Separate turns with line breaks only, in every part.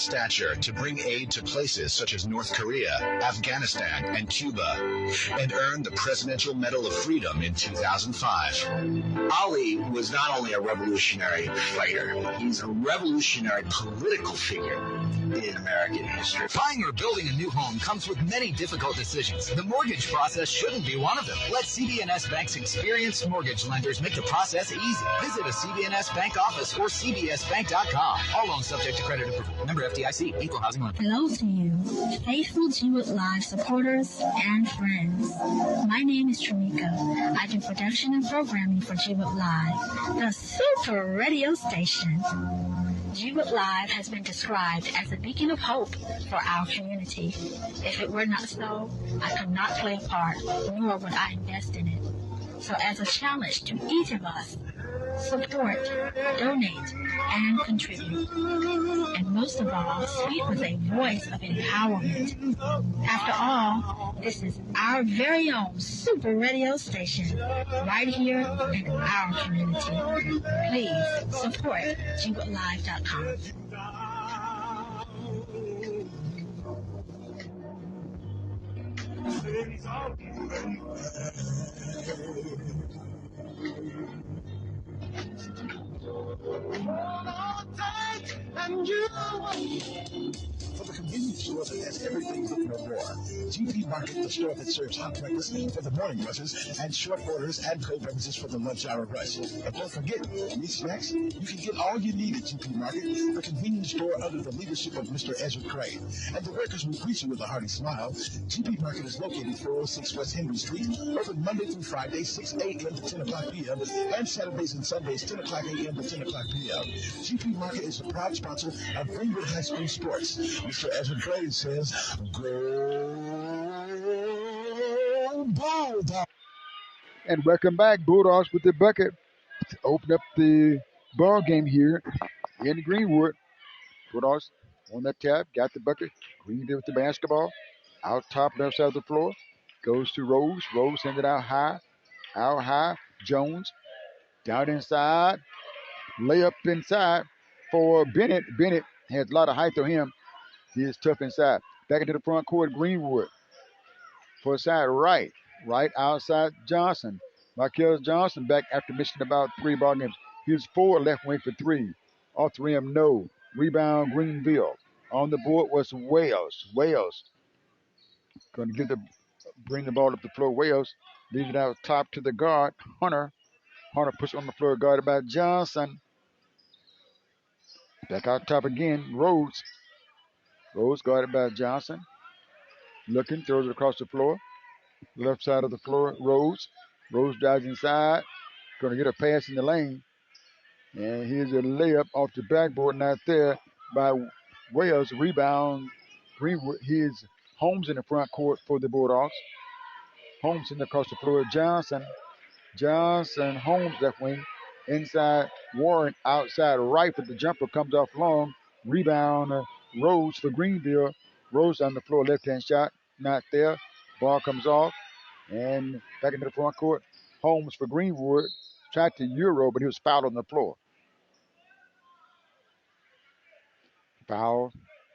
stature to bring aid to places such as North Korea, Afghanistan, and Cuba, and earned the Presidential Medal of Freedom in 2005.
Ali was not only a revolutionary fighter, he's a revolutionary political figure in American history.
Buying or building a new home comes with many difficult decisions. The mortgage process shouldn't be one of them. Let CB&S Bank's experienced mortgage lenders make the process easy. Visit a CB&S Bank office or cbsbank.com. All loans subject to credit approval. Member FDIC. Equal housing loan.
Hello to you, faithful GREENWOOD Live supporters and friends. My name is Tramika. I do production and programming for GREENWOOD Live, the super radio station. GREENWOOD Live has been described as a beacon of hope for our community. If it were not so, I could not play a part, nor would I invest in it. So as a challenge to each of us, support, donate, and contribute. And most of all, speak with a voice of empowerment. After all, this is our very own super radio station, right here in our community. Please support GREENWOODLive.com.
For the convenience store that has everything but no more. GP Market, the store that serves hot breakfast for the morning rushes and short orders and cold beverages for the lunch hour rush. And don't forget, meat snacks, you can get all you need at GP Market, the convenience store under the leadership of Mr. Ezra Crane. And the workers will greet you with a hearty smile. GP Market is located 406 West Henry Street, open Monday through Friday, 6 a.m. to 10 o'clock p.m., and Saturdays and Sundays, 10 o'clock a.m. to 10 o'clock p.m. GP Market is a proud sponsor of Greenwood High School Sports. Mr. Ezra Crane says, go Bulldogs.
And welcome back, Bulldogs with the bucket to open up the ball game here in Greenwood. Bulldogs on that tap, got the bucket. Greenville with the basketball. Out top left side of the floor. Goes to Rose. Rose sends it out high. Out high. Jones. Down inside. Layup inside for Bennett. Bennett has a lot of height on him. He is tough inside. Back into the front court, Greenwood. For side right. Right outside Johnson. Markel Johnson back after missing about 3 ball games. He's 4 left wing for 3. Off the rim, no. Rebound, Greenville. On the board was Wales. Wales going to bring the ball up the floor. Wales leaves it out top to the guard, Hunter. Hunter puts it on the floor, guarded by Johnson. Back out top again, Rhodes. Rhodes guarded by Johnson. Looking, throws it across the floor. Left side of the floor, Rhodes. Rhodes drives inside. Going to get a pass in the lane. And here's a layup off the backboard, not there by Wales. Rebound, Greenwood. Here's Holmes in the front court for the Bulldogs. Holmes in across the floor, Johnson. Johnson, Holmes left wing. Inside, Warren outside right, but the jumper comes off long. Rebound, Rose for Greenville. Rose on the floor, left-hand shot, not there. Ball comes off, and back into the front court. Holmes for Greenwood. Tried to Euro, but he was fouled on the floor. Foul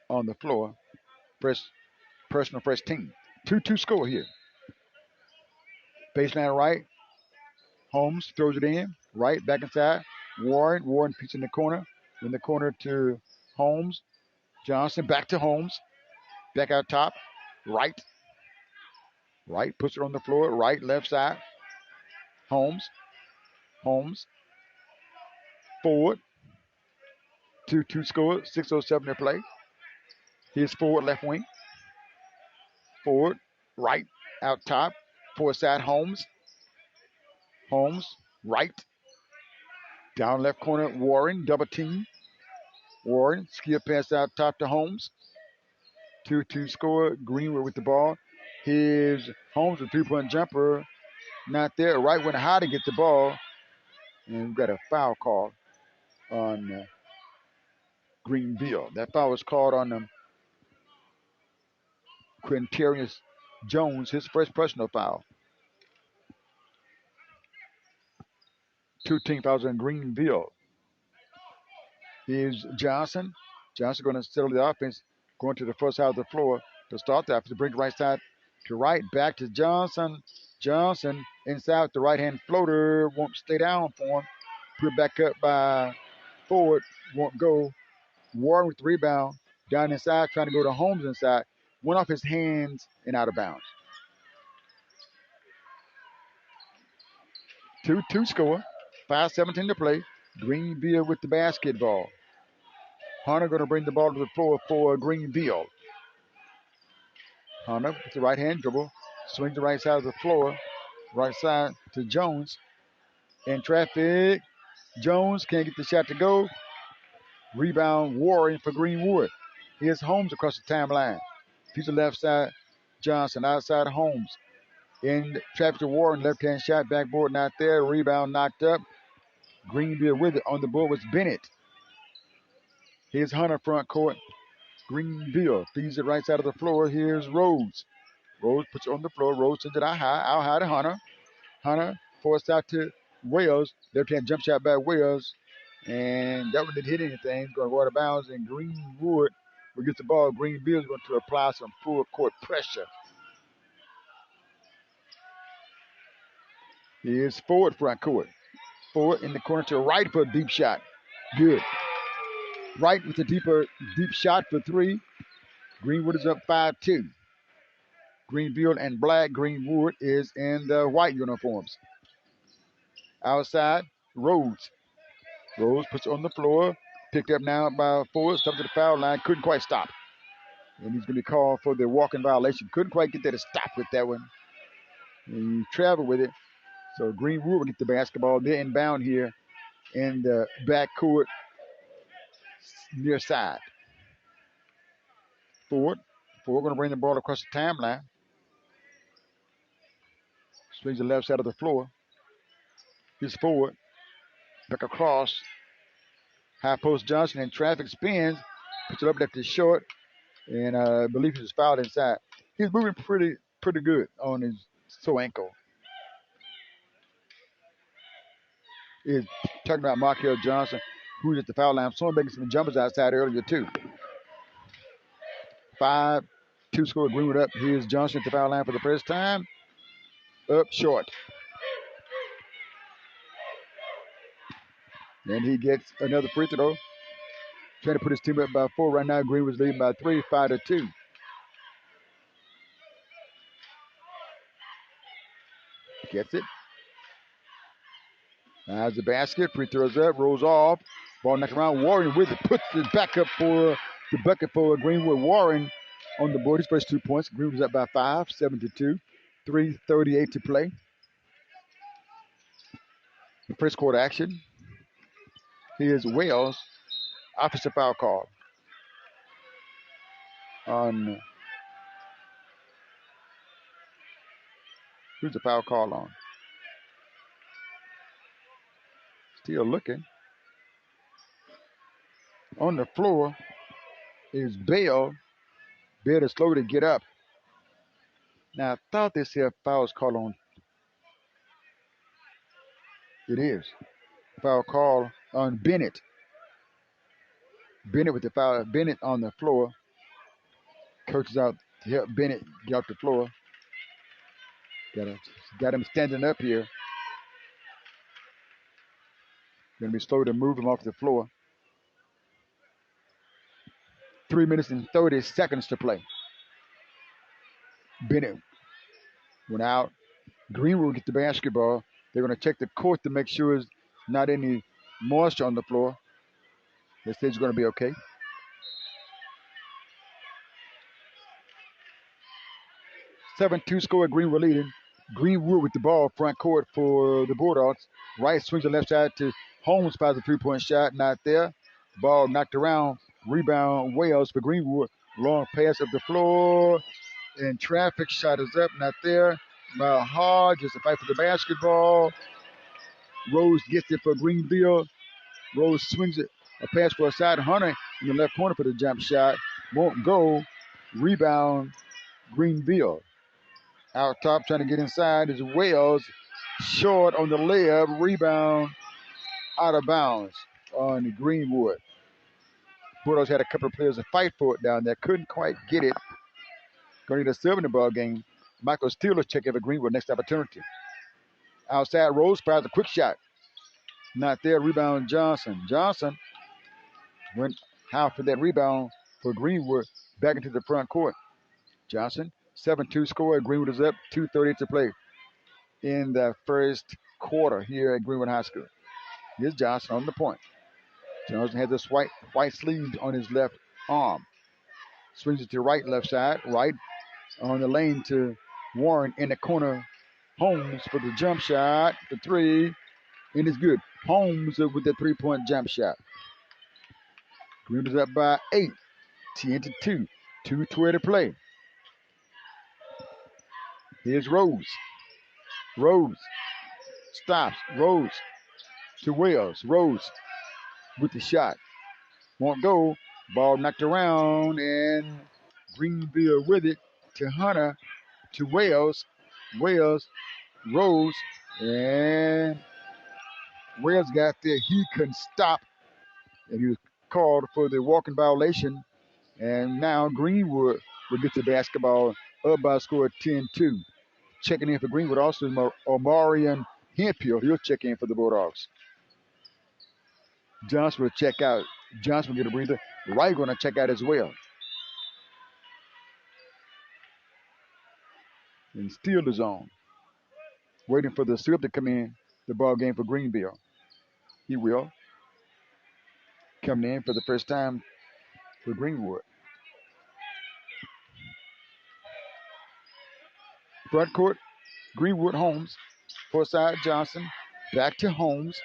on the floor. Personal first team. 2-2 score here. Baseline right. Holmes throws it in. Right, back inside. Warren. Warren peeks in the corner. In the corner to Holmes. Johnson back to Holmes. Back out top. Right. Right, puts it on the floor. Right, left side. Holmes. Holmes. Forward. 2-2 score. 6:07 to play. Here's forward left wing. Forward. Right. Out top. Forward side Holmes. Holmes. Right. Down left corner Warren. Double team. Warren. Skill pass out top to Holmes. 2-2 score. Greenwood with the ball. Here's Holmes with 3-point jumper. Not there. Right when how to get the ball. And we've got a foul call on Greenville. That foul was called on Quintarius Jones, his first personal foul. 2 team fouls on Greenville. Here's Johnson. Johnson going to settle the offense, going to the first side of the floor to start the offense, to bring the right side to right, back to Johnson. Johnson inside the right-hand floater, won't stay down for him. Put back up by Ford, won't go. Warren with the rebound, down inside, trying to go to Holmes inside. Went off his hands and out of bounds. 2-2 score, 5:17 to play. Greenville with the basketball. Hunter going to bring the ball to the floor for Greenville. Hunter with the right-hand dribble, swings the right side of the floor, right side to Jones. In traffic, Jones can't get the shot to go. Rebound Warren for Greenwood. Here's Holmes across the timeline. To the left side, Johnson outside Holmes. In traffic to Warren, left-hand shot, backboard not there. Rebound knocked up. Greenville with it. On the board was Bennett. Here's Hunter front court. Greenville feeds it right side of the floor. Here's Rhodes. Rhodes puts it on the floor. Rhodes sends it out high to Hunter. Hunter forced out to Wells. Left-hand jump shot by Wells. And that one didn't hit anything. Going to go out of bounds. And Greenwood will get the ball. Greenville is going to apply some full court pressure. Here's Ford front court. Ford in the corner to right for a deep shot. Good. Right with the deep shot for three. Greenwood is up 5-2. Greenville and black. Greenwood is in the white uniforms. Outside, Rhodes. Rhodes puts it on the floor. Picked up now by Ford. Stuck to the foul line. Couldn't quite stop. And he's going to be called for the walking violation. Couldn't quite get there to stop with that one. And he traveled with it. So Greenwood will get the basketball. They're inbound here in the backcourt near side. Ford going to bring the ball across the timeline. Swings the left side of the floor. Here's Ford. Back across. High post Johnson in traffic, spins. Puts it up, left it short. And I believe he was fouled inside. He's moving pretty good on his toe ankle. Is talking about Markel Johnson, who's at the foul line. Someone making some jumpers outside earlier, too. 5-2 score, Greenwood up. Here's Johnson at the foul line for the first time. Up short. And he gets another free throw. Trying to put his team up by 4 right now. Greenwood's leading by 3, 5-2. Gets it. Now has the basket. Free throws up. Rolls off. Ball knocked around. Warren with it. Puts it back up for the bucket for Greenwood. Warren on the board. His first 2 points. Greenwood's up by 5, 7-2. 3:38 to play. The first quarter action. Here's Wells. Offensive foul call on. Who's the foul call on? Still looking. On the floor is Bale. Bale is slow to get up. Now, I thought this here foul was called on. It is. Foul call on Bennett. Bennett with the foul. Bennett on the floor. Coach is out to help Bennett get off the floor. Got him standing up here. Going to be slow to move him off the floor. 3 minutes and 30 seconds to play. Bennett went out. Greenwood get the basketball. They're going to check the court to make sure there's not any moisture on the floor. They say it's going to be okay. (7-2) score. Greenwood leading. Greenwood with the ball front court for the Bulldogs. Right swings the left side to Holmes. Fires a three-point shot. Not there. Ball knocked around. Rebound Wells for Greenwood. Long pass up the floor. And traffic shot is up. Not there. By Hodge. Just a fight for the basketball. Rose gets it for Greenville. Rose swings it. A pass for a side. Hunter in the left corner for the jump shot. Won't go. Rebound Greenville. Out top trying to get inside is Wells. Short on the layup. Rebound out of bounds on Greenwood. Bulldogs had a couple of players to fight for it down there. Couldn't quite get it. Going to get a sub in the ball game. Michael Steele is checking for Greenwood next opportunity. Outside, Rose fires a quick shot. Not there. Rebound, Johnson. Johnson went out for that rebound for Greenwood back into the front court. Johnson, 7-2 score. Greenwood is up. 2:30 to play in the first quarter here at Greenwood High School. Here's Johnson on the point. Johnson has this white sleeve on his left arm. Swings it to right, left side. Right on the lane to Warren in the corner. Holmes for the jump shot. The three. And it's good. Holmes with the 3-point jump shot. Greenwood is up by 8. 10-2. 2:20 to play. Here's Rose. Rose stops. Rose to Wells. Rose with the shot. Won't go. Ball knocked around, and Greenville with it to Hunter, to Wells. Wells, Rose, and Wells got there. He couldn't stop, and he was called for the walking violation. And now Greenwood will get the basketball up by a score of 10-2. Checking in for Greenwood also is Omarion Hempill. He'll check in for the Bulldogs. Johnson will check out. Johnson will get a breather. Wright going to check out as well. And Steele is on. Waiting for the sub to come in the ball game for Greenville. He will. Coming in for the first time for Greenwood. Front court, Greenwood, Holmes. Far side, Johnson. Back to Holmes.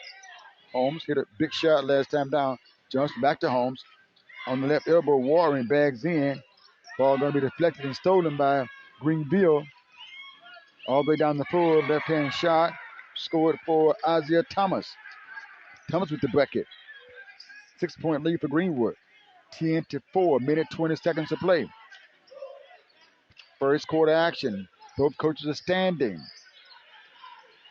Holmes hit a big shot last time down. Johnson back to Holmes. On the left elbow, Warren bags in. Ball going to be deflected and stolen by Greenville. All the way down the floor, left-hand shot. Scored for Isaiah Thomas. Thomas with the bucket. 6-point lead for Greenwood. 10-4, minute 20 seconds to play. First quarter action. Both coaches are standing.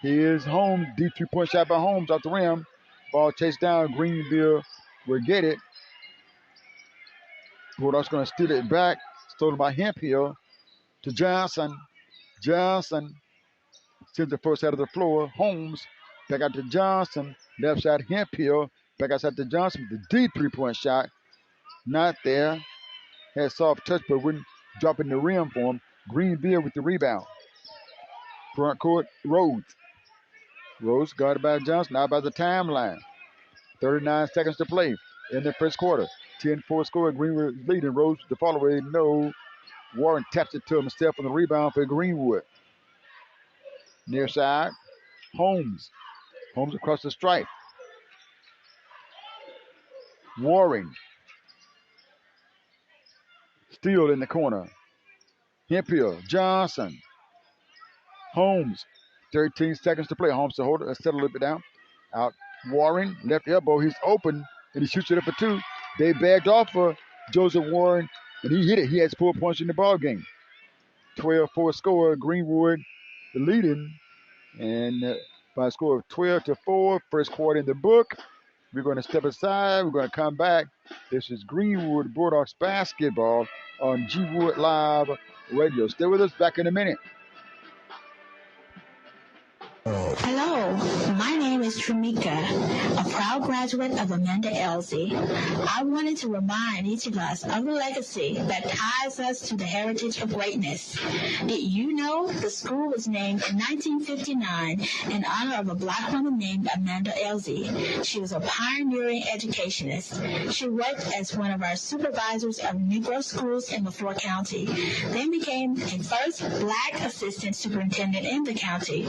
Here's Holmes. Deep 3-point shot by Holmes off the rim. Ball chased down. Greenville will get it. Bulldogs going to steal it back. Stolen by Hempill to Johnson. Johnson sends the first out of the floor. Holmes back out to Johnson. Left side Hempill. Back outside to Johnson with the deep 3-point shot. Not there. Had soft touch but wouldn't drop in the rim for him. Greenville with the rebound. Front court, Rhodes. Rhodes guarded by Johnson. Now by the timeline. 39 seconds to play in the first quarter. 10-4 score. Greenwood leading. Rhodes with the follow away. No. Warren taps it to himself on the rebound for Greenwood. Near side, Holmes. Holmes across the stripe. Warren. Steele in the corner. Hempill. Johnson. Holmes. 13 seconds to play. Holmes to hold it. Settle a little bit down. Out. Warren. Left elbow. He's open. And he shoots it up for 2. They bagged off for Joseph Warren. And he hit it. He has 4 points in the ball game. 12-4 score. Greenwood the leading. And by a score of 12-4. First quarter in the book. We're going to step aside. We're going to come back. This is Greenwood Bulldogs basketball on G Wood Live Radio. Stay with us. Back in a minute.
Hello, my name is Tramika, a proud graduate of Amanda Elsie. I wanted to remind each of us of the legacy that ties us to the heritage of greatness. Did you know the school was named in 1959 in honor of a Black woman named Amanda Elsie? She was a pioneering educationist. She worked as one of our supervisors of Negro schools in LaFleur County, then became the first Black assistant superintendent in the county.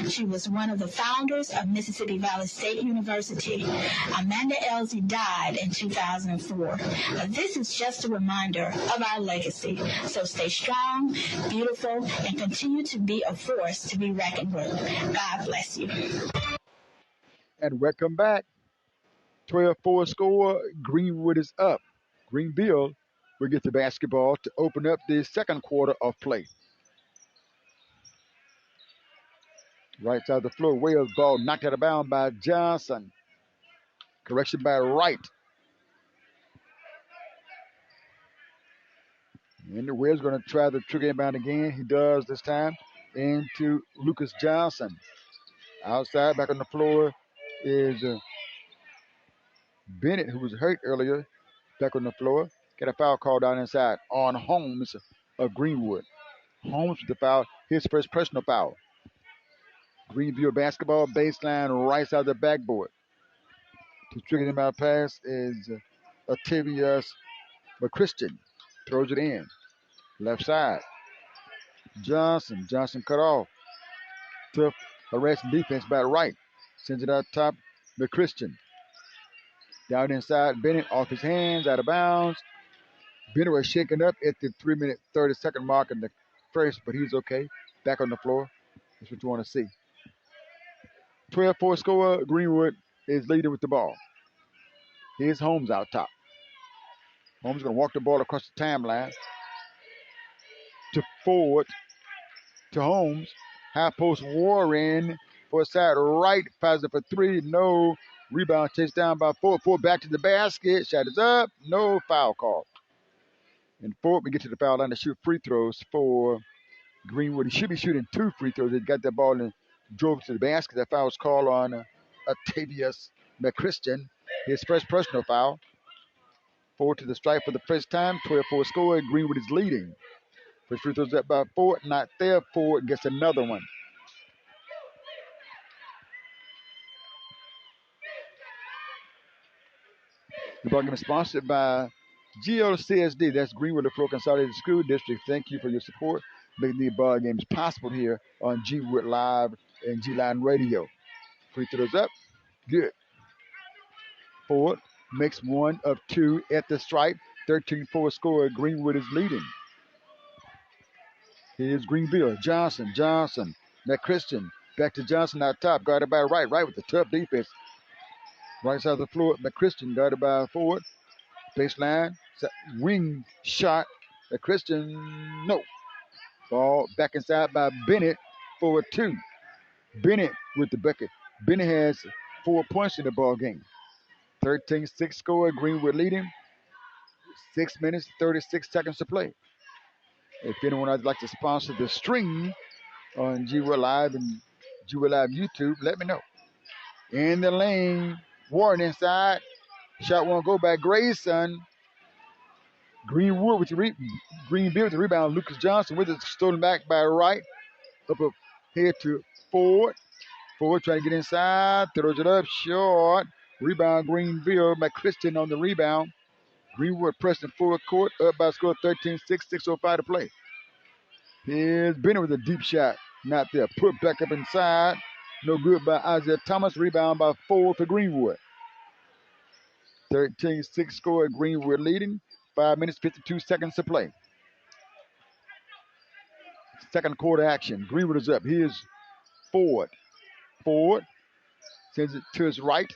She was one of the founders of Mississippi Valley State University. Amanda Elsie died in 2004. This is just a reminder of our legacy. So stay strong, beautiful, and continue to be a force to be reckoned with. God bless you.
And welcome back. 12-4 score. Greenwood is up. Greenville will get the basketball to open up the second quarter of play. Right side of the floor, Wales ball knocked out of bounds by Johnson. Correction by Wright. And the Webb's going to try the trick inbound again. He does this time into Lucas Johnson. Outside, back on the floor is Bennett, who was hurt earlier, back on the floor. Get a foul call down inside on Holmes of Greenwood. Holmes with the foul, his first personal foul. Greenville basketball, baseline, right side of the backboard. To trigger him out pass is Octavius McChristian. Throws it in. Left side. Johnson. Johnson cut off. Tough harassing defense by the right. Sends it out top. McChristian. Down inside. Bennett off his hands, out of bounds. Bennett was shaken up at the 3-minute, 30-second mark in the first, but he's okay. Back on the floor. That's what you want to see. 12-4 score. Greenwood is leading with the ball. Here's Holmes out top. Holmes going to walk the ball across the timeline to Ford, to Holmes. High post Warren for a side right. Fires it for three. No. Rebound chased down by Ford. Ford back to the basket. Shot is up. No foul call. And Ford will get to the foul line to shoot free throws for Greenwood. He should be shooting 2 free throws. He got that ball and drove to the basket. That foul was called on Octavius McChristian. His first personal foul. Ford to the stripe for the first time. 12-4 score. Greenwood is leading. First free throws up by Ford. Not there. Ford gets another one. The ball game is sponsored by GLCSD. That's Greenwood Floor Consolidated School District. Thank you for your support, making these ball games possible here on G Wood Live and G Line Radio. Free throws up. Good. Ford makes one of 2 at the stripe. 13-4 score. Greenwood is leading. Here's Greenville. Johnson. McChristian. Back to Johnson out top. Guarded by Wright. Wright with the tough defense. Right side of the floor. McChristian guarded by Ford. Baseline. Wing shot. McChristian. No. Ball back inside by Bennett for 2. Bennett with the bucket. Bennett has 4 points in the ball game. 13-6 score. Greenwood leading. 6 minutes, 36 seconds to play. If anyone would like to sponsor the stream on GWIL Live and GWIL Live YouTube, let me know. In the lane, Warren inside. Shot won't go by Grayson. Greenwood with the Greenville with the rebound. Lucas Johnson with it, stolen back by Wright. Up here to Ford. Ford trying to get inside. Throws it up short. Rebound Greenville. McChristian on the rebound. Greenwood pressing full court. Up by score 13-6. 6:05 to play. Here's Bennett with a deep shot. Not there. Put back up inside. No good by Isaiah Thomas. Rebound by Ford for Greenwood. 13-6 score. Greenwood leading. 5 minutes, 52 seconds to play. Second quarter action. Greenwood is up. Here's Ford. Ford sends it to his right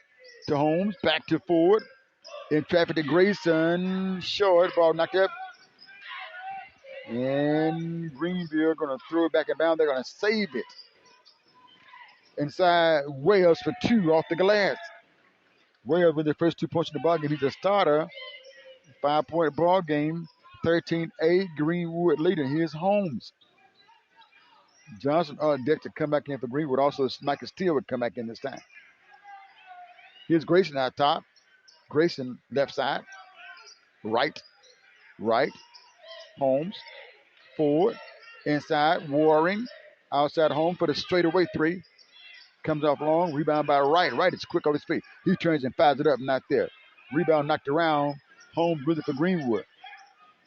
to Holmes. Back to Ford. In traffic to Grayson. Short. Ball knocked up. And Greenville going to throw it back and down. They're going to save it. Inside Wales for 2 off the glass. Wales with the first 2 points in the ball game. He's a starter. 5-point ball game. 13-8. Greenwood leading. Here's Holmes. Johnson on deck to come back in for Greenwood. Also, Michael Steele would come back in this time. Here's Grayson out top. Grayson left side. Right. Holmes. Forward. Inside. Warring. Outside home for the straightaway 3. Comes off long. Rebound by Wright. Wright is quick off his feet. He turns and fires it up. Not there. Rebound knocked around. Holmes with it for Greenwood.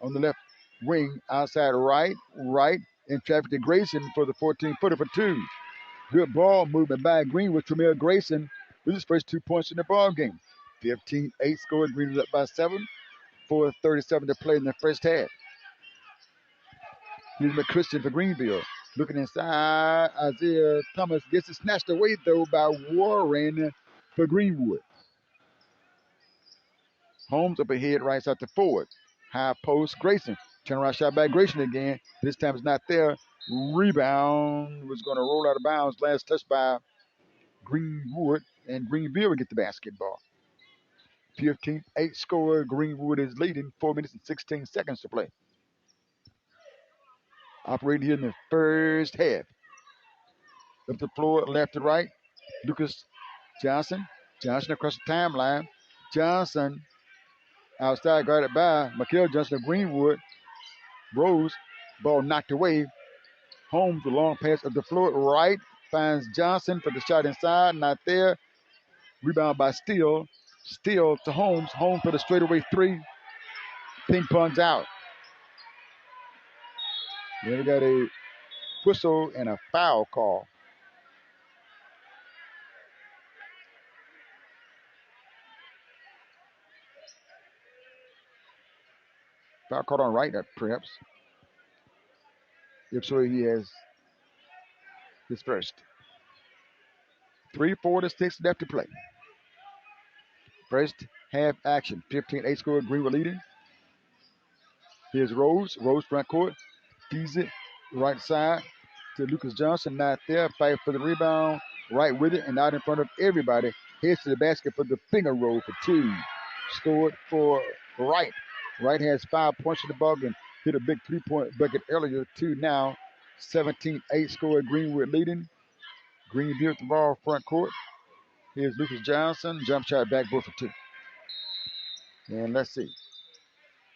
On the left wing. Outside right. In traffic to Grayson for the 14-footer for 2. Good ball movement by Greenwood. Tremere Grayson with his first 2 points in the ball game. 15-8 score. Greenwood up by 7. 4:37 to play in the first half. Here's McChristian for Greenville. Looking inside. Isaiah Thomas gets it snatched away, though, by Warren for Greenwood. Holmes up ahead, right side to Ford. High post, Grayson. Turn around shot by Grayson again. This time it's not there. Rebound was going to roll out of bounds. Last touch by Greenwood. And Greenville will get the basketball. 15-8 score. Greenwood is leading. 4 minutes and 16 seconds to play. operating here in the first half. Up the floor, left to right. Lucas Johnson. Johnson across the timeline. Johnson outside, guarded by Mikael Johnson of Greenwood. Rose, ball knocked away. Holmes, the long pass up the floor, right. Finds Johnson for the shot inside. Not there. Rebound by Steele. Steele to Holmes. Holmes for the straightaway three. Ping pong's out. Then we got a whistle and a foul call. Foul called on right, perhaps. If so, he has his first. 3:46 left to play. First half action. 15-8 score. Greenwood leading. Here's Rose. Rose front court. Feeds it right side to Lucas Johnson. Not there. Fight for the rebound. Right with it and out in front of everybody. Heads to the basket for the finger roll for two. Scored for Wright. Wright has 5 points in the ball and hit a big 3-point bucket earlier. 2 now. 17-8 score. Greenwood leading. Greenville with the ball front court. Here's Lucas Johnson. Jump shot backboard for 2. And let's see.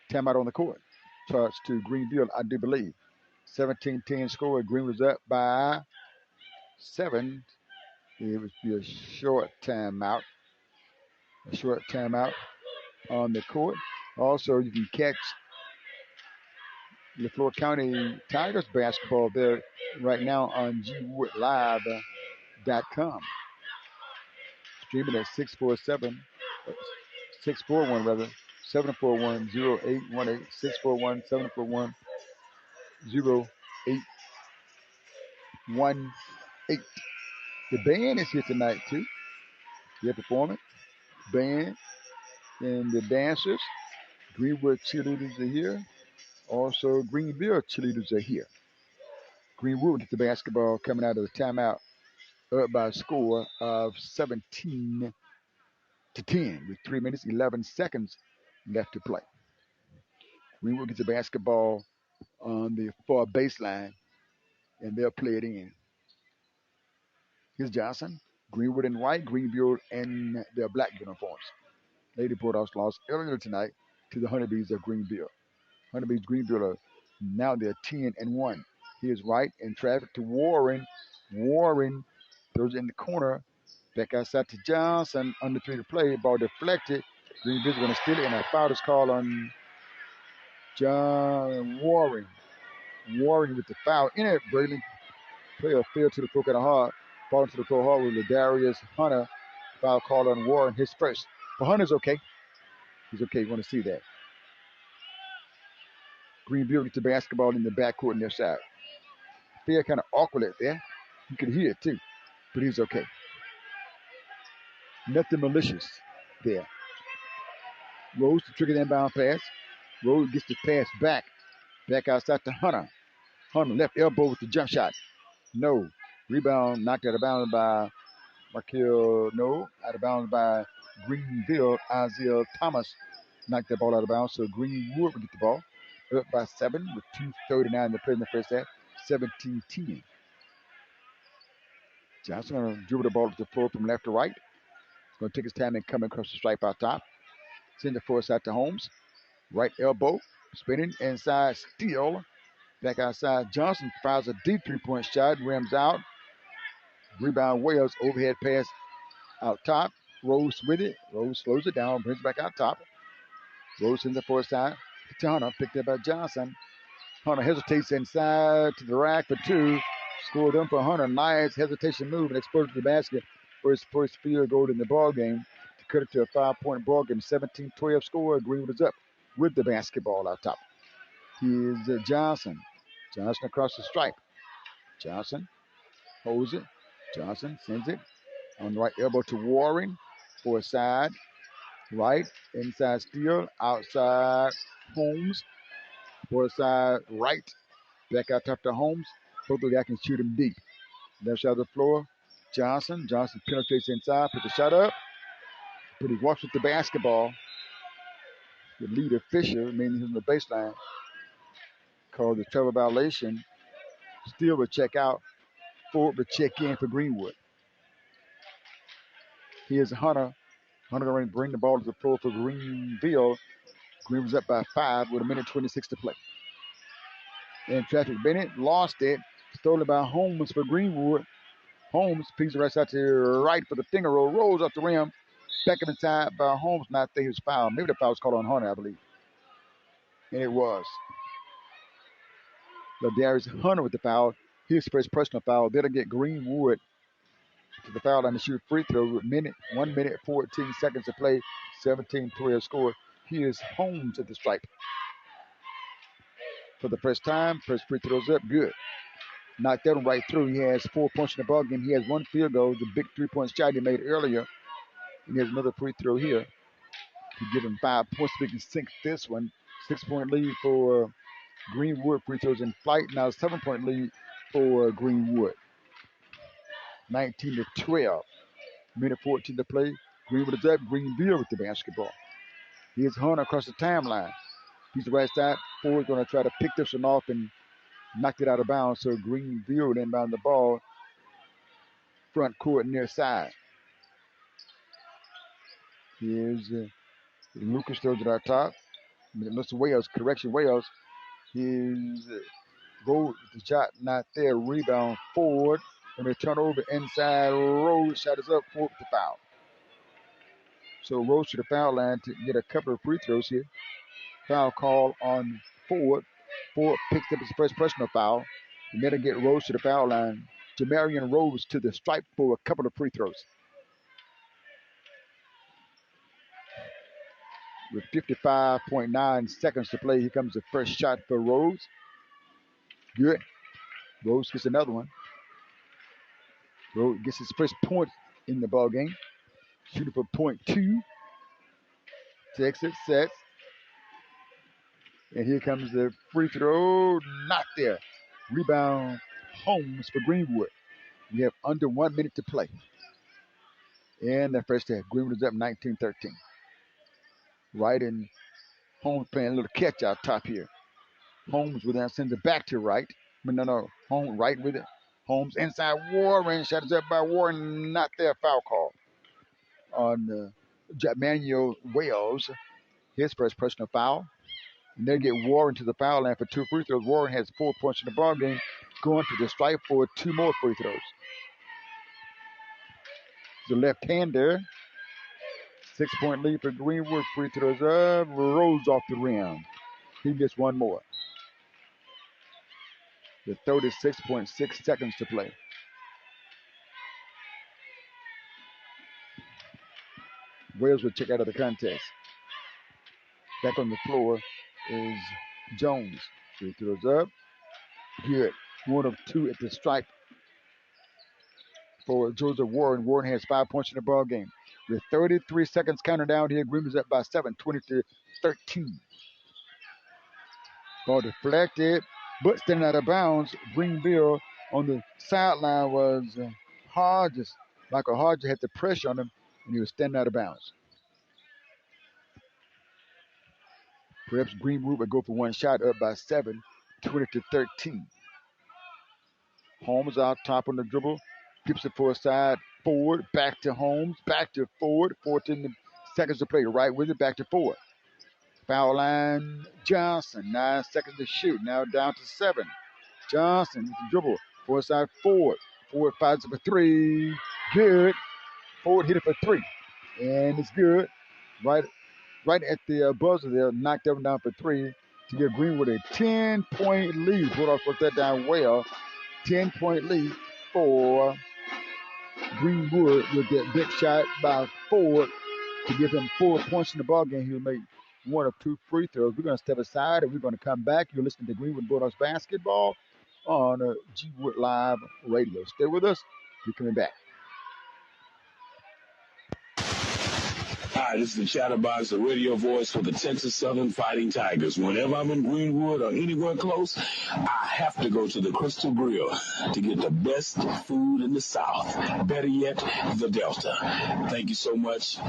Timeout on the court. Charge to Greenville, I do believe. 17-10 score. Greenville's up by 7. It would be a short timeout. A short timeout on the court. Also, you can catch the Florida County Tigers basketball there right now on gwoodlive.com. Streaming at 641 rather, 741-0818, 641-741-0818. The band is here tonight too. They're performing. Band and the dancers. Greenwood cheerleaders are here. Also, Greenville cheerleaders are here. Greenwood gets the basketball coming out of the timeout, up by a score of 17-10 with 3 minutes, 11 seconds left to play. Greenwood gets the basketball on the far baseline, and they'll play it in. Here's Johnson. Greenwood in white, Greenville in their black uniforms. Lady Bulldogs lost earlier tonight to the Honeybees of Greenville. Honeybees Greenville are now they're 10-1. Here's White in traffic to Warren. Warren throws it in the corner. Back outside to Johnson. Under 3 to play. Ball deflected. Greenville's going to steal it, and a foul is called on John Warren. Warren with the foul inadvertently. Player fell to the crook of the heart. Ball into the crook hard with Darius Hunter. Foul called on Warren, his first. But Hunter's okay. He's okay. You want to see that. Greenville gets the basketball in the backcourt on their side. Fair kind of awkward at there. You could hear it too, but he's okay. Nothing malicious there. Rose to trigger the inbound pass. Rose gets the pass back. Back outside to Hunter. Hunter left elbow with the jump shot. No. Rebound knocked out of bounds by Markel. No. Out of bounds by Greenville. Isaiah Thomas knocked that ball out of bounds. So Greenwood will get the ball. Up by 7 with 2:39 to play in the first half. 17-10. Johnson going to dribble the ball to the floor from left to right. He's going to take his time and come across the stripe out top. Send the force out to Holmes. Right elbow. Spinning inside. Steele. Back outside. Johnson fires a deep 3-point shot. Rims out. Rebound Wales. Overhead pass out top. Rose with it. Rose slows it down. Brings it back out top. Rose in the force side. To Hunter. Picked up by Johnson. Hunter hesitates inside to the rack for 2. Scored them for Hunter. Nice hesitation move and exposure to the basket for his first field goal in the ball game to cut it to a 5-point ball game. 17-12 score. Greenwood is up with the basketball out top. Here's Johnson. Johnson across the stripe. Johnson holds it. Johnson sends it on the right elbow to Warren for a side. Right inside Steele. Outside Holmes. For a side right. Back out top to Holmes. Both of guys can shoot him deep. Left side of the floor. Johnson. Johnson penetrates inside. Puts the shot up. But he walks with the basketball. The lead official, meaning he's on the baseline, called the travel violation Steele will check out. Ford will check in for Greenwood. Here's Hunter. Hunter going to bring the ball to the floor for Greenville. Greenville's up by 5 with 1:26 to play. In traffic, Bennett lost it. Stolen by Holmes for Greenwood. Holmes picks the right side to the right for the finger roll. Rolls off the rim. Back up inside by Holmes. Not there. He was fouled. Maybe the foul was called on Hunter, I believe. And it was. Darius Hunter with the foul. His first personal foul. They'll get Greenwood to the foul line to shoot free throw with 1 minute, 14 seconds to play. 17-12 score. Here's Holmes at the stripe. For the first time, first free throws up. Good. Knocked that one right through. He has 4 points in the ball game. He has 1 field goal, the big 3-point shot he made earlier. And he has another free throw here to give him 5 points. So he can sink this one. 6-point lead for Greenwood. Free throws in flight. Now 7-point lead for Greenwood. 19-12. Minute 14 to play. Greenwood is up. Greenville with the basketball. Here's Hunter across the timeline. He's the right side. Ford's going to try to pick this one off and knocked it out of bounds. So Greenville inbound the ball. Front court near side. Here's Lucas throws it out top. Mr. Wales, correction Wales. Here's Rose, the shot not there. Rebound Ford. And they turn over inside. Rose shot is up. Ford with the foul. So Rose to the foul line to get a couple of free throws here. Foul call on Ford. Ford picks up his first personal foul. And then they get Rose to the foul line. Jamarian Rose to the stripe for a couple of free throws. With 55.9 seconds to play, here comes the first shot for Rose. Good. Rose gets another one. Rose gets his first point in the ball game. Shooting for .2. Takes it, sets. And here comes the free throw. Not there. Rebound Holmes for Greenwood. We have under 1 minute to play. And the first half. Greenwood is up 19-13. Right, and Holmes playing a little catch out top here. Holmes with that sends it back to right. But no. Holmes right with it. Holmes inside Warren. Shot is up by Warren. Not there. Foul call on Manuel Wales. His first personal foul. And they get Warren to the foul line for 2 free throws. Warren has 4 points in the ball game. Going to the stripe for 2 more free throws. The left-hander. 6-point lead for Greenwood. Free throws up. Rose off the rim. He gets 1 more. With 36.6 seconds to play. Wales will check out of the contest. Back on the floor is Jones. Free throws up. Good. 1 of 2 at the stripe for Joseph Warren. Warren has 5 points in the ball game. With 33 seconds counting down here, Greenville's up by 7, 20-13. Ball deflected, but standing out of bounds. Greenville on the sideline was Hodges. Michael Hodges had the pressure on him, and he was standing out of bounds. Perhaps Greenwood would go for 1 shot, up by 7, 20-13. Holmes out top on the dribble. Keeps it for a side. Ford, back to Holmes, back to Ford. 14 seconds to play. Right with it, back to Ford. Foul line, Johnson. 9 seconds to shoot. Now down to 7. Johnson with the dribble. For side Ford. Ford fires up a 3. Good. Ford hit it for 3. And it's good. Right at the buzzer there. Knocked that one down for 3 to give Greenwood a 10-point lead. Bulldogs put that down well. 10-point lead for Greenwood with that big shot by Ford to give him 4 points in the ball game. He'll make 1 of 2 free throws. We're going to step aside and we're going to come back. You're listening to Greenwood Bulldogs basketball on G Wood Live Radio. Stay with us. We're coming back.
Hi, this is the Chatterbox, the radio voice for the Texas Southern Fighting Tigers. Whenever I'm in Greenwood or anywhere close, I have to go to the Crystal Grill to get the best food in the South. Better yet, the Delta. Thank you so much.
For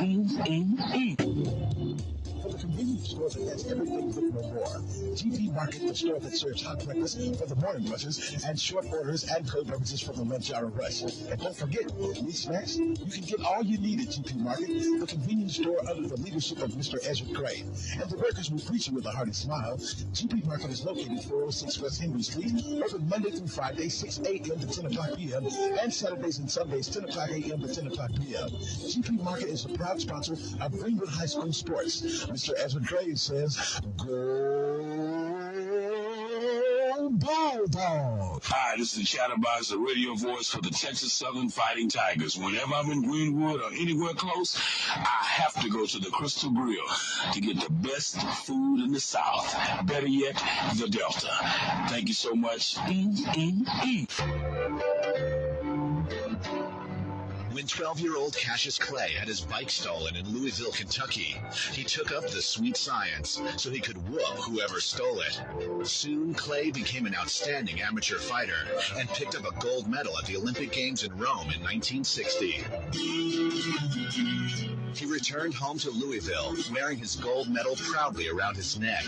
the convenience convenience store that has everything but no more. GP Market, the store that serves hot breakfast for the morning rushes and short orders and cold beverages for the lunch hour rush. And don't forget, these snacks, you can get all you need at GP Market, the convenience store under the leadership of Mr. Ezra Gray. And the workers will greet you with a hearty smile. GP Market is located 406 West Henry Street, open Monday through Friday, 6 a.m. to 10 o'clock p.m., and Saturdays and Sundays, 10 o'clock a.m. to 10 o'clock p.m. GP Market is a proud sponsor of Greenwood High School sports. Mr. Ezra Gray says, Go Bulldogs!
Hi, this is the Chatterbox, the radio voice for the Texas Southern Fighting Tigers. Whenever I'm in Greenwood or anywhere close, I have to go to the Crystal Grill to get the best food in the South. Better yet, the Delta. Thank you so much.
When 12-year-old Cassius Clay had his bike stolen in Louisville, Kentucky, he took up the sweet science so he could whoop whoever stole it. Soon, Clay became an outstanding amateur fighter and picked up a gold medal at the Olympic Games in Rome in 1960. He returned home to Louisville, wearing his gold medal proudly around his neck.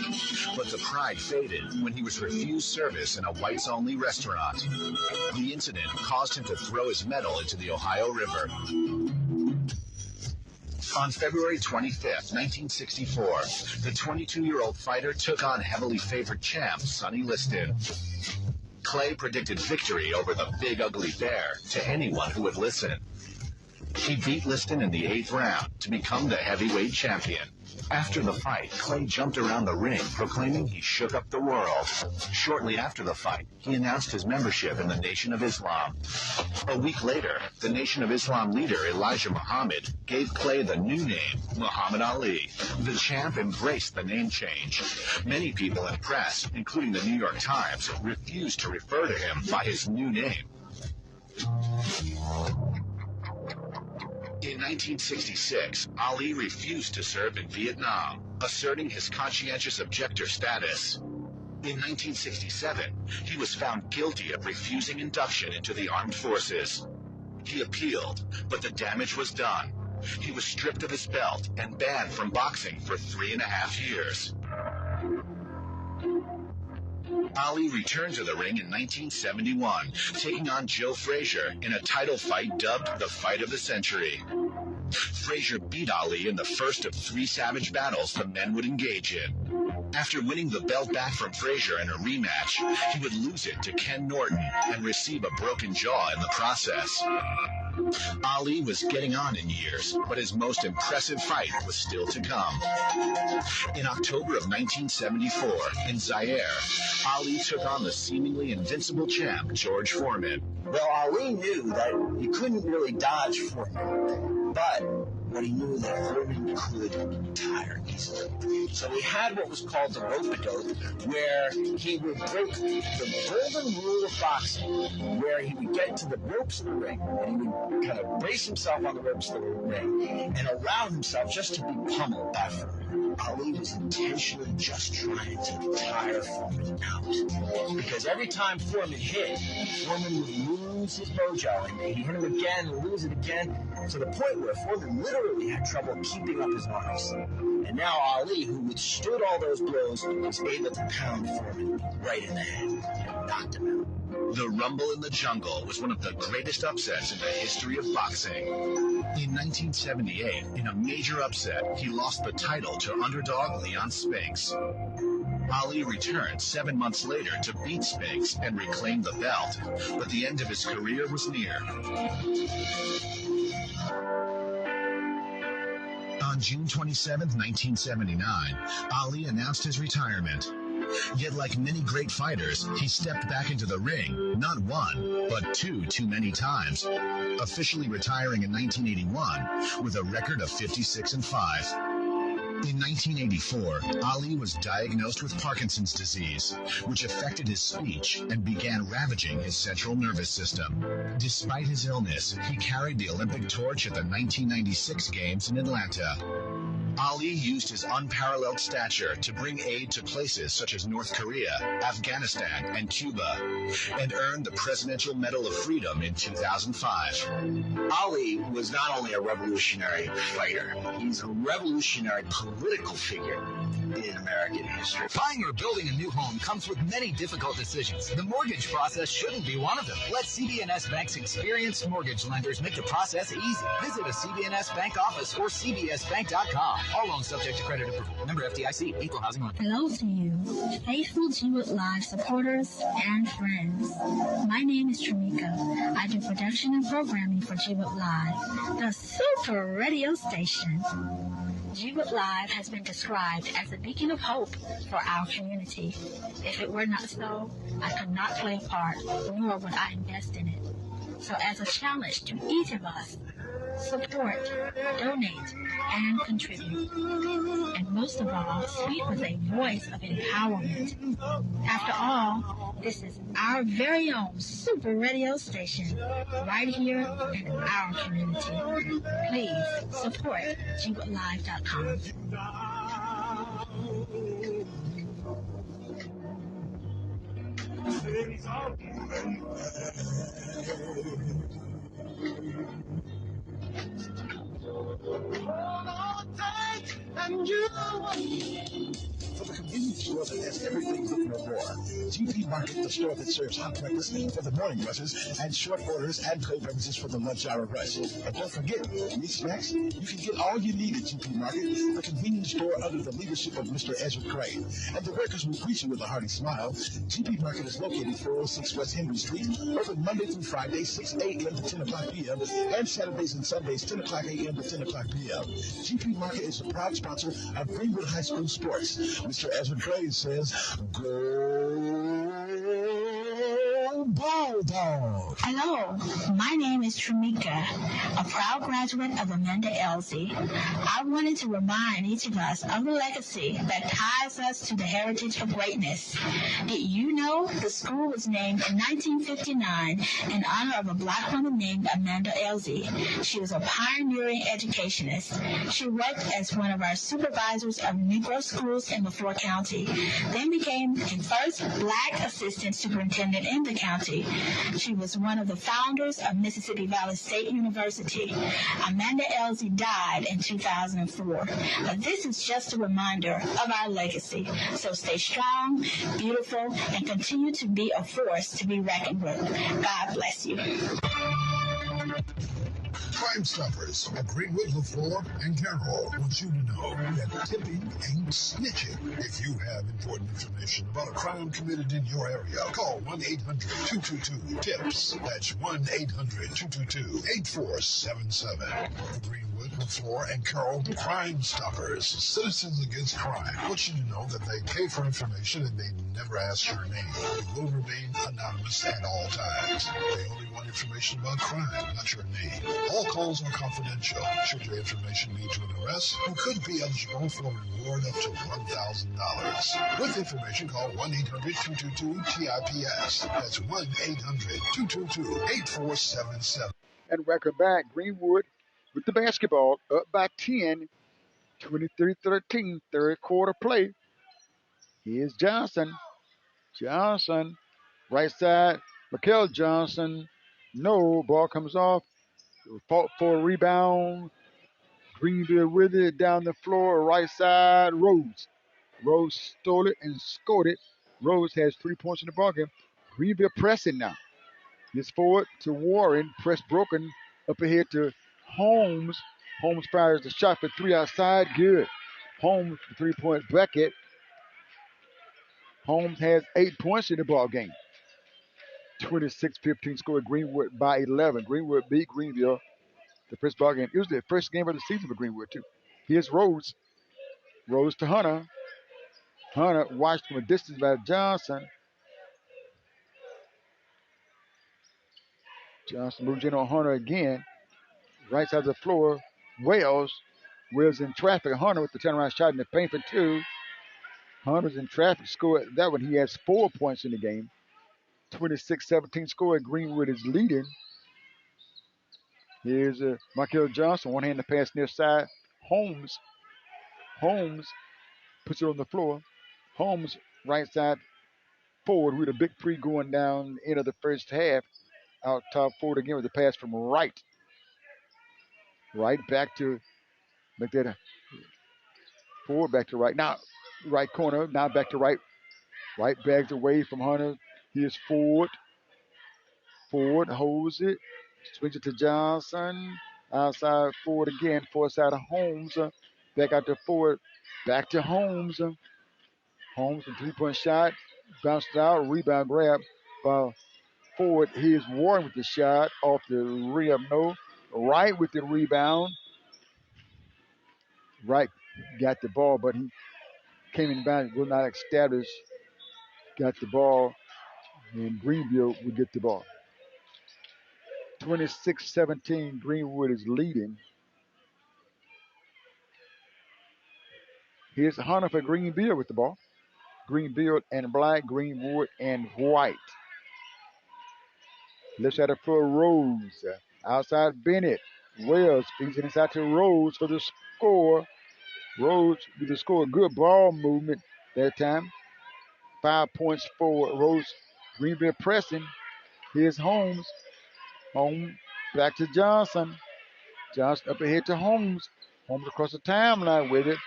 But the pride faded when he was refused service in a whites-only restaurant. The incident caused him to throw his medal into the Ohio River. On February 25th, 1964, the 22-year-old fighter took on heavily favored champ Sonny Liston. Clay predicted victory over the Big Ugly Bear to anyone who would listen. He beat Liston in the 8th round to become the heavyweight champion. After the fight, Clay jumped around the ring, proclaiming he shook up the world. Shortly after the fight, he announced his membership in the Nation of Islam. A week later, the Nation of Islam leader Elijah Muhammad gave Clay the new name, Muhammad Ali. The champ embraced the name change. Many people and press, including the New York Times, refused to refer to him by his new name. In 1966, Ali refused to serve in Vietnam, asserting his conscientious objector status. In 1967, he was found guilty of refusing induction into the armed forces. He appealed, but the damage was done. He was stripped of his belt and banned from boxing for 3.5 years. Ali returned to the ring in 1971, taking on Joe Frazier in a title fight dubbed the Fight of the Century. Frazier beat Ali in the first of 3 savage battles the men would engage in. After winning the belt back from Frazier in a rematch, he would lose it to Ken Norton and receive a broken jaw in the process. Ali was getting on in years, but his most impressive fight was still to come. In October of 1974, in Zaire, Ali took on the seemingly invincible champ, George Foreman.
Well, Ali knew that you couldn't really dodge Foreman, but what he knew that Foreman could tire easily. So he had what was called the rope-a-dope, where he would break the golden rule of boxing, where he would get to the ropes of the ring, and he would kind of brace himself on the ropes of the ring and allow himself just to be pummeled by Foreman. Ali was intentionally just trying to tire Foreman out. Because every time Foreman hit, Foreman would lose his mojo, and he'd hit him again and lose it again, to the point where Foreman literally had trouble keeping up his arms. And now Ali, who withstood all those blows, was able to pound Foreman right in the head and knocked him out.
The Rumble in the Jungle was one of the greatest upsets in the history of boxing. In 1978, in a major upset, he lost the title to underdog Leon Spinks. Ali returned 7 months later to beat Spinks and reclaim the belt, but the end of his career was near. On June 27, 1979, Ali announced his retirement. Yet like many great fighters, he stepped back into the ring, not one, but two too many times, officially retiring in 1981 with a record of 56-5. In 1984, Ali was diagnosed with Parkinson's disease, which affected his speech and began ravaging his central nervous system. Despite his illness, he carried the Olympic torch at the 1996 Games in Atlanta. Ali used his unparalleled stature to bring aid to places such as North Korea, Afghanistan, and Cuba, and earned the Presidential Medal of Freedom in 2005.
Ali was not only a revolutionary fighter, he's a revolutionary political figure in American history.
Buying or building a new home comes with many difficult decisions. The mortgage process shouldn't be one of them. Let CB&S Bank's experienced mortgage lenders make the process easy. Visit a CB&S Bank office or cbsbank.com. All loans subject to credit approval. Member FDIC. Equal housing lender.
Hello to you, faithful GREENWOOD Live supporters and friends. My name is Tramika. I do production and programming for GREENWOOD Live, the super radio station. GREENWOOD Live has been described as a beacon of hope for our community. If it were not so, I could not play a part, nor would I invest in it. So as a challenge to each of us, support, donate, and contribute. And most of all, speak with a voice of empowerment. After all, this is our very own super radio station, right here in our community. Please support GREENWOODLive.com.
For the convenience store that has everything but no more. GP Market, the store that serves hot breakfast for the morning rushes and short orders and cold beverages for the lunch hour rush. And don't forget, meat snacks, you can get all you need at GP Market, the convenience store under the leadership of Mr. Ezra Crane. And the workers will greet you with a hearty smile. GP Market is located 406 West Henry Street, open Monday through Friday, 6 a.m. to 10 o'clock p.m., and Saturdays and Sundays, 10 o'clock a.m. to 10 o'clock p.m. GP Market is a proud sponsor of Greenwood High School sports. Mr. Ezra Crane says, "Go Bulldogs!"
Hello, my name is Tramika, a proud graduate of Amanda Elsie. I wanted to remind each of us of the legacy that ties us to the heritage of greatness. Did you know the school was named in 1959 in honor of a black woman named Amanda Elsie? She was a pioneering educationist. She worked as one of our supervisors of Negro schools in LaFleur County, then became the first black assistant superintendent in the county. She was one of the founders of Mississippi Valley State University. Amanda Elsie died in 2004. But this is just a reminder of our legacy. So stay strong, beautiful, and continue to be a force to be reckoned with. God bless you.
Crime Stoppers at Greenwood, LaFleur, and Carroll wants you to know that tipping ain't snitching. If you have important information about a crime committed in your area, call 1-800-222-TIPS. That's 1-800-222-8477. Greenwood, LaFleur, and Carroll Crime Stoppers. Citizens Against Crime want you to know that they pay for information and they never ask your name. You will remain anonymous at all times. They only want information about crime, not your name. All calls are confidential. Should your information lead to an arrest, you could be eligible for a reward up to $1,000. With information, call 1-800-222-TIPS. That's 1-800-222-8477.
And welcome back. Greenwood with the basketball up by 10, 23-13, third quarter play. Here's Johnson. Johnson, right side. Mikel Johnson. No, ball comes off. Fought for a rebound. Greenville with it down the floor, right side. Rose. Rose stole it and scored it. Rose has 3 points in the ballgame. Greenville pressing now. This forward to Warren. Press broken. Up ahead to Holmes. Holmes fires the shot for three outside. Good. Holmes, 3-point bucket. Holmes has 8 points in the ballgame. 26-15 score. Greenwood by 11. Greenwood beat Greenville the first ball game. It was the first game of the season for Greenwood, too. Here's Rose. Rose to Hunter. Hunter watched from a distance by Johnson. Johnson moves in on Hunter again. Right side of the floor. Wells in traffic. Hunter with the turnaround shot in the paint for two. Hunter's in traffic. Scored that one. He has 4 points in the game. 26-17 score. Greenwood is leading. Here's Michael Johnson. One hand to pass near side. Holmes. Holmes puts it on the floor. Holmes, right side forward with a big three going down the end of the first half. Out top forward again with the pass from right. Right back to make that forward, back to right. Now, right corner. Now back to right. Right bags away from Hunter. Here's Ford. Ford holds it. Swings it to Johnson. Outside Ford again. Far side of Holmes. Back out to Ford. Back to Holmes. Holmes, a three-point shot. Bounced out. Rebound grab by Ford. Here's Warren with the shot off the rim. No. Right with the rebound. Right got the ball, but he came in bounds. Will not establish. Got the ball. And Greenville will get the ball. 26-17, Greenwood is leading. Here's Hunter for Greenville with the ball. Greenville and black, Greenwood and white. Left side of floor, Rose. Outside Bennett. Wells feeds it inside to Rose for the score. Rose with the score. Good ball movement that time. 5 points for Rose. Greenville pressing. Here's Holmes. Holmes back to Johnson. Johnson up ahead to Holmes. Holmes across the timeline with it.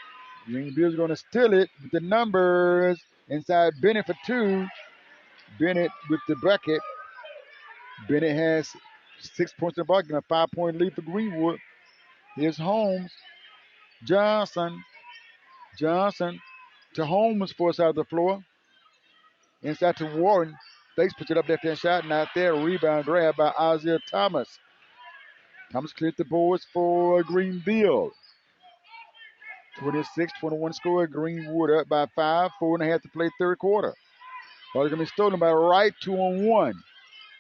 Greenville's going to steal it with the numbers. Inside Bennett for two. Bennett with the bucket. Bennett has 6 points in the bucket, a 5-point lead for Greenwood. Here's Holmes. Johnson. Johnson to Holmes, fourth side of the floor. Inside to Warren. Face puts it up left-hand shot, not there. Rebound grab by Isaiah Thomas. Thomas cleared the boards for Greenville. 26-21 score. Greenwood up by 5. 4.5 to play third quarter. Ball is going to be stolen by Wright, 2-on-1.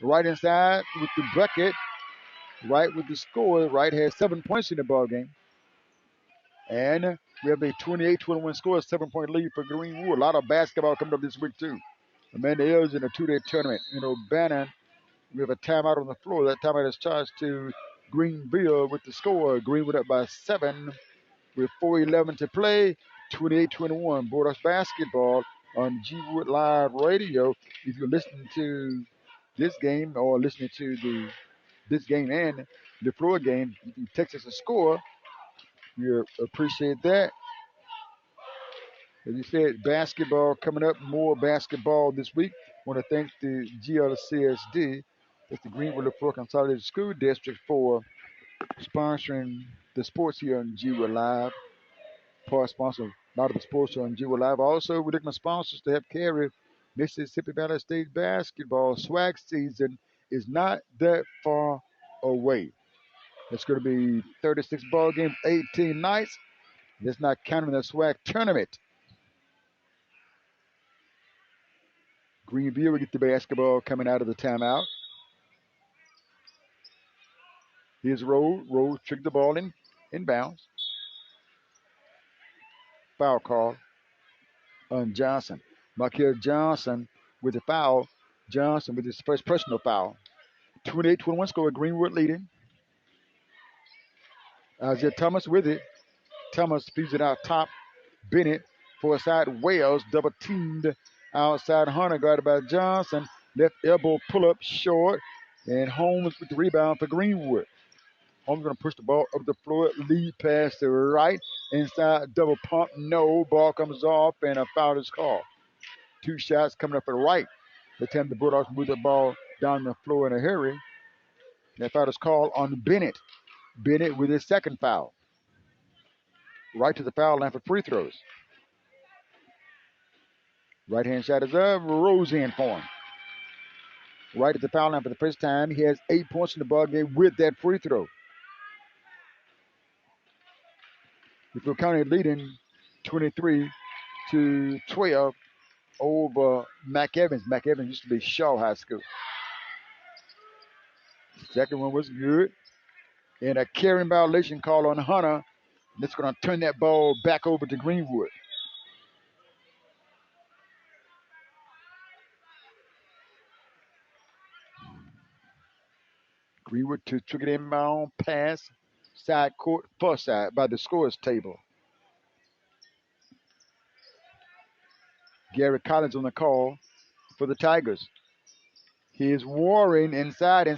Right inside with the bucket. Wright with the score. Wright has 7 points in the ball game. And we have a 28-21 score, 7-point lead for Greenwood. A lot of basketball coming up this week, too. Amanda Ells in a two-day tournament. In Urbana, we have a timeout on the floor. That timeout is charged to Greenville with the score. Greenwood up by 7 with 4:11 to play. 28-21. Bulldogs basketball on G Wood Live Radio. If you're listening to this game or listening to this game and the floor game, you can text us a score. We appreciate that. As you said, basketball coming up, more basketball this week. I want to thank the GLCSD, that's the Greenwood LaFleur Consolidated School District, for sponsoring the sports here on G Wood Live. Part sponsor a lot of the sports on G Wood Live. Also, we're looking for sponsors to help carry Mississippi Valley State basketball. Swag season is not that far away. It's going to be 36 ball games, 18 nights. That's not counting the swag tournament. Greenville will get the basketball coming out of the timeout. Here's Rose. Rose tricked the ball in bounds. Foul call on Johnson. Markel Johnson with the foul. Johnson with his first personal foul. 28-21 score. Greenwood leading. Isaiah Thomas with it. Thomas feeds it out top. Bennett for side. Wells double teamed outside. Hunter guarded by Johnson. Left elbow pull up short. And Holmes with the rebound for Greenwood. Holmes going to push the ball up the floor. Lead pass to right. Inside double pump. No. Ball comes off and a foul is called. 2 shots coming up at right. The time the Bulldogs move the ball down the floor in a hurry. That foul is called on Bennett. Bennett with his second foul. Right to the foul line for free throws. Right-hand shot is up. Rose in for him. Right at the foul line for the first time. He has 8 points in the ball game with that free throw. DeFord County leading 23-12 over Mac Evans. Mac Evans used to be Shaw High School. Second one was good. And a carrying violation call on Hunter. That's going to turn that ball back over to Greenwood. Greenwood to trigger inbound pass. Side court, far side by the scores table. Gary Collins on the call for the Tigers. He's Warren inside,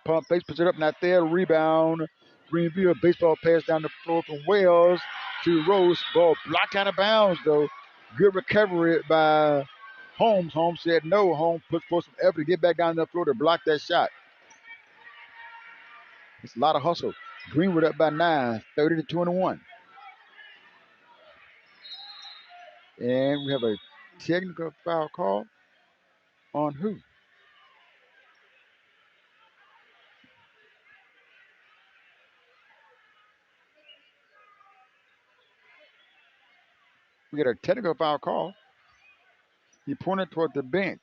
pump fakes, puts it up, not there, rebound. Greenville, baseball pass down the floor from Wells to Rose. Ball blocked out of bounds, though. Good recovery by Holmes. Holmes said no. Holmes put forth some effort to get back down the floor to block that shot. It's a lot of hustle. Greenwood up by 9, 30-21. And we have a technical foul call on who? We got a technical foul call. He pointed toward the bench.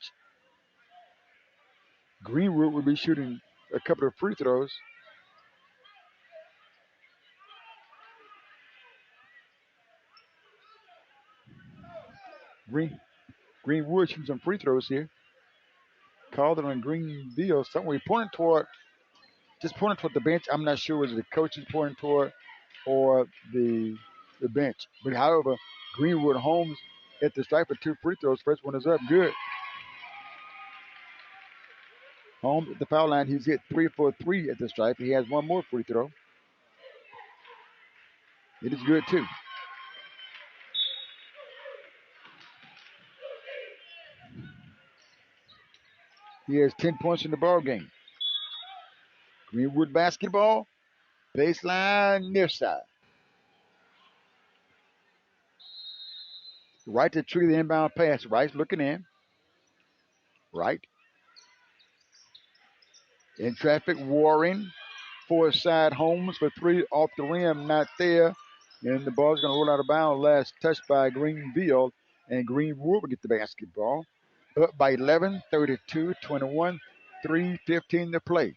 Greenwood will be shooting a couple of free throws. Greenwood shooting some free throws here. Called it on Greenville somewhere. He pointed toward the bench. I'm not sure whether the coach is pointing toward or the bench. But however, Greenwood Holmes at the stripe for 2 free throws. First one is up. Good. Holmes at the foul line. He's hit 3 for 3 at the stripe. He has one more free throw. It is good too. He has 10 points in the ball game. Greenwood basketball. Baseline near side. Right to trigger the inbound pass. Rice looking in. Right. In traffic, Warren. Four side Holmes for 3 off the rim. Not there. And the ball's going to roll out of bounds. Last touch by Greenville. And Greenwood will get the basketball. Up by 11, 32-21. 3:15 to play.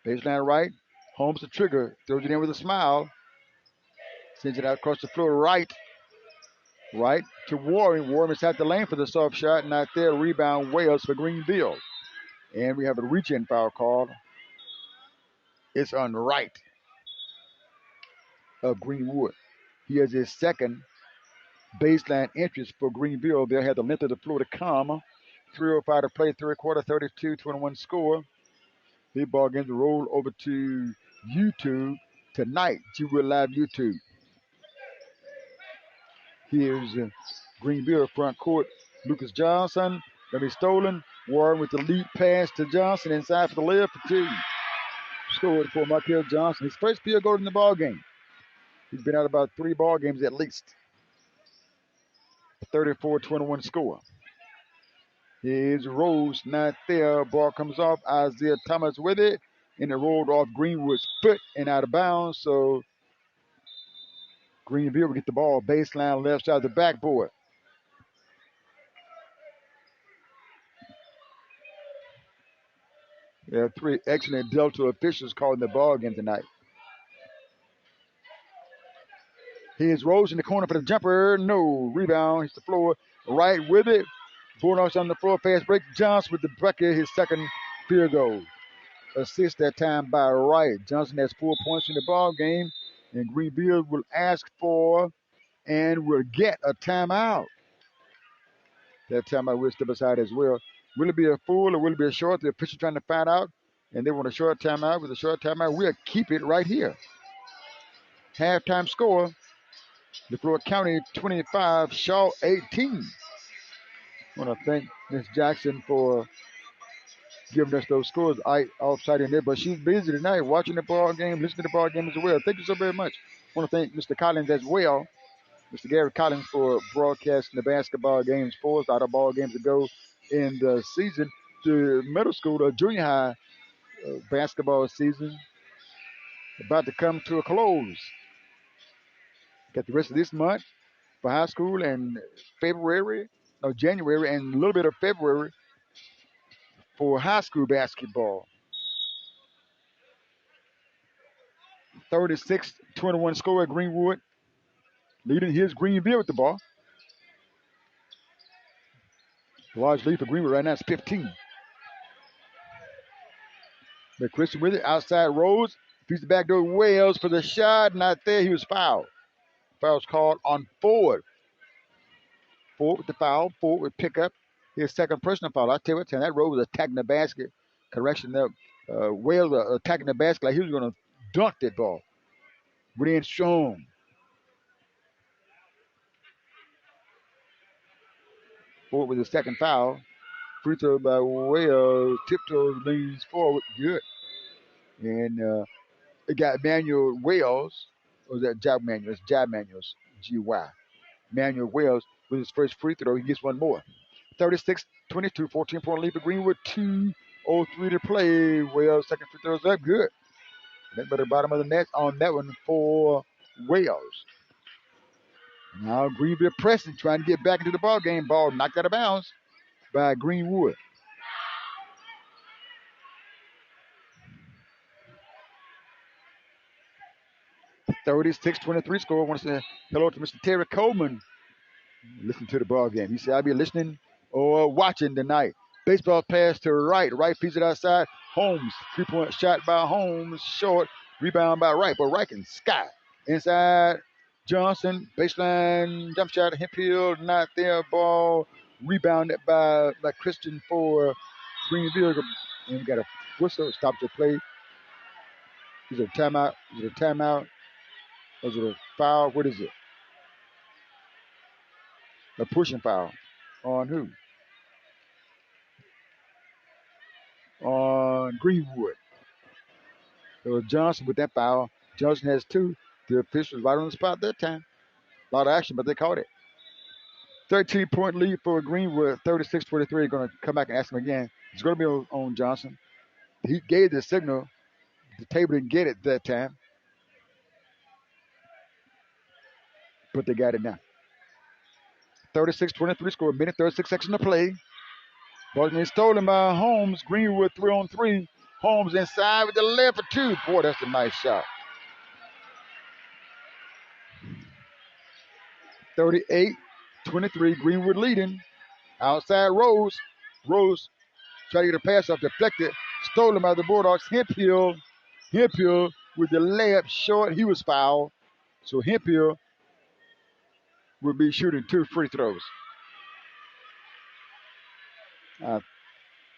Baseline right. Holmes the trigger. Throws it in with a smile. Sends it out across the floor right. Right to Warren. Warren inside the lane for the soft shot. Not there. Rebound Wales for Greenville. And we have a reach-in foul call. It's on right of Greenwood. He has his second baseline entrance for Greenville. They'll have the length of the floor to come. 3:05 to play, third quarter, 32-21 score. The ball games will roll over to YouTube tonight. G-Wood Live YouTube. Here's Greenville front court. Lucas Johnson going to be stolen. Warren with the lead pass to Johnson inside for the layup for 2. Scored for Markel Johnson. His first field goal in the ball game. He's been out about 3 ball games at least. 34-21 score. Here's Rose not there. Ball comes off. Isaiah Thomas with it. And it rolled off Greenwood's foot and out of bounds. So Greenville will get the ball baseline left side of the backboard. There are 3 excellent Delta officials calling the ball game tonight. Here's Rose in the corner for the jumper. No. Rebound. Hits the floor. Right with it. Bulldogs on the floor. Fast break. Johnson with the bucket. His second field goal. Assist that time by Wright. Johnson has 4 points in the ball game. And Greenville will ask for and will get a timeout. That timeout will step aside as well. Will it be a full or will it be a short? The official trying to find out. And they want a short timeout. With a short timeout, we'll keep it right here. Halftime score. DeFleur County 25, Shaw 18. I want to thank Ms. Jackson for giving us those scores outside in there. But she's busy tonight watching the ball game, listening to the ball game as well. Thank you so very much. I want to thank Mr. Collins as well. Mr. Gary Collins for broadcasting the basketball games for us. Out of ball games ago in the season. The middle school or junior high basketball season about to come to a close. Got the rest of this month for high school and January and a little bit of February for high school basketball. 36-21 score at Greenwood. Leading here's Greenville with the ball. Large lead for Greenwood right now is 15. But Christian with it. Outside Rose. Piece the back door. Wells for the shot. Not there. He was fouled. Foul's called on Ford. Ford with the foul. Ford with pickup. His second personal foul. I tell you what, that Rose was attacking the basket. Correction there. Wales attacking the basket like he was going to dunk that ball. Went strong. Ford with his second foul. Free throw by Wales. Tiptoes leans forward. Good. And it got Manuel Wales. Or was that Job Manuel? It's Job Manuel's. G-Y. Manuel Wales with his first free throw. He gets one more. 36-22, 14-point lead for Greenwood. 2:03 to play. Wales second free throws up. Good. That by the bottom of the net on that one for Wales. Now Greenville pressing, trying to get back into the ball game. Ball knocked out of bounds by Greenwood. (36-23) score. I want to say hello to Mr. Terry Coleman. Listen to the ball game. He said, I'll be listening or watching tonight. Baseball pass to right. Right piece it outside. Holmes. 3-point shot by Holmes. Short. Rebound by Wright. But Wright can sky. Inside. Johnson. Baseline. Jump shot. Hip heel. Not there. Ball. Rebounded by Christian for Greenville. And we got a whistle. Stop the play. Is it a timeout? Is it a timeout? Is it a foul? What is it? A pushing foul. On who? On Greenwood. It was Johnson with that foul. Johnson has two. The officials right on the spot that time. A lot of action, but they caught it. 13-point lead for Greenwood. 36-23. Going to come back and ask him again. It's going to be on Johnson. He gave the signal. The table didn't get it that time. But they got it now. 36-23 score. Minute 36 seconds to play. Ball is stolen by Holmes. Greenwood 3-on-3. Holmes inside with the layup for two. Boy, that's a nice shot. 38-23. Greenwood leading. Outside Rose. Rose tried to get a pass off, deflected. Stolen by the Bulldogs. Hemphill with the layup short. He was fouled. So Hemphill will be shooting two free throws. I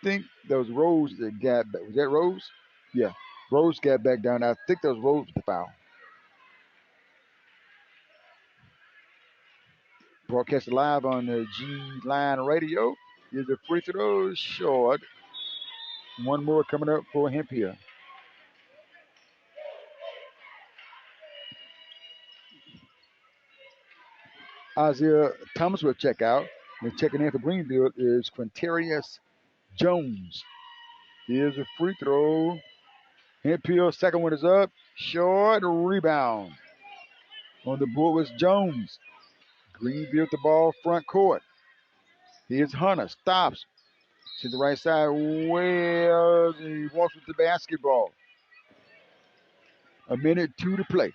think those Rose that got back. Was that Rose? Yeah. Rose got back down. I think those Rose with the foul. Broadcast live on the G-Line Radio. Is the free throw short. One more coming up for him here. Isaiah Thomas will check out. And checking in for Greenville is Quintarius Jones. Here's a free throw. Hemphill, second one is up. Short rebound. On the board was Jones. Greenville the ball front court. Here's Hunter. Stops. To the right side. Well, he walks with the basketball. A minute 2 to play.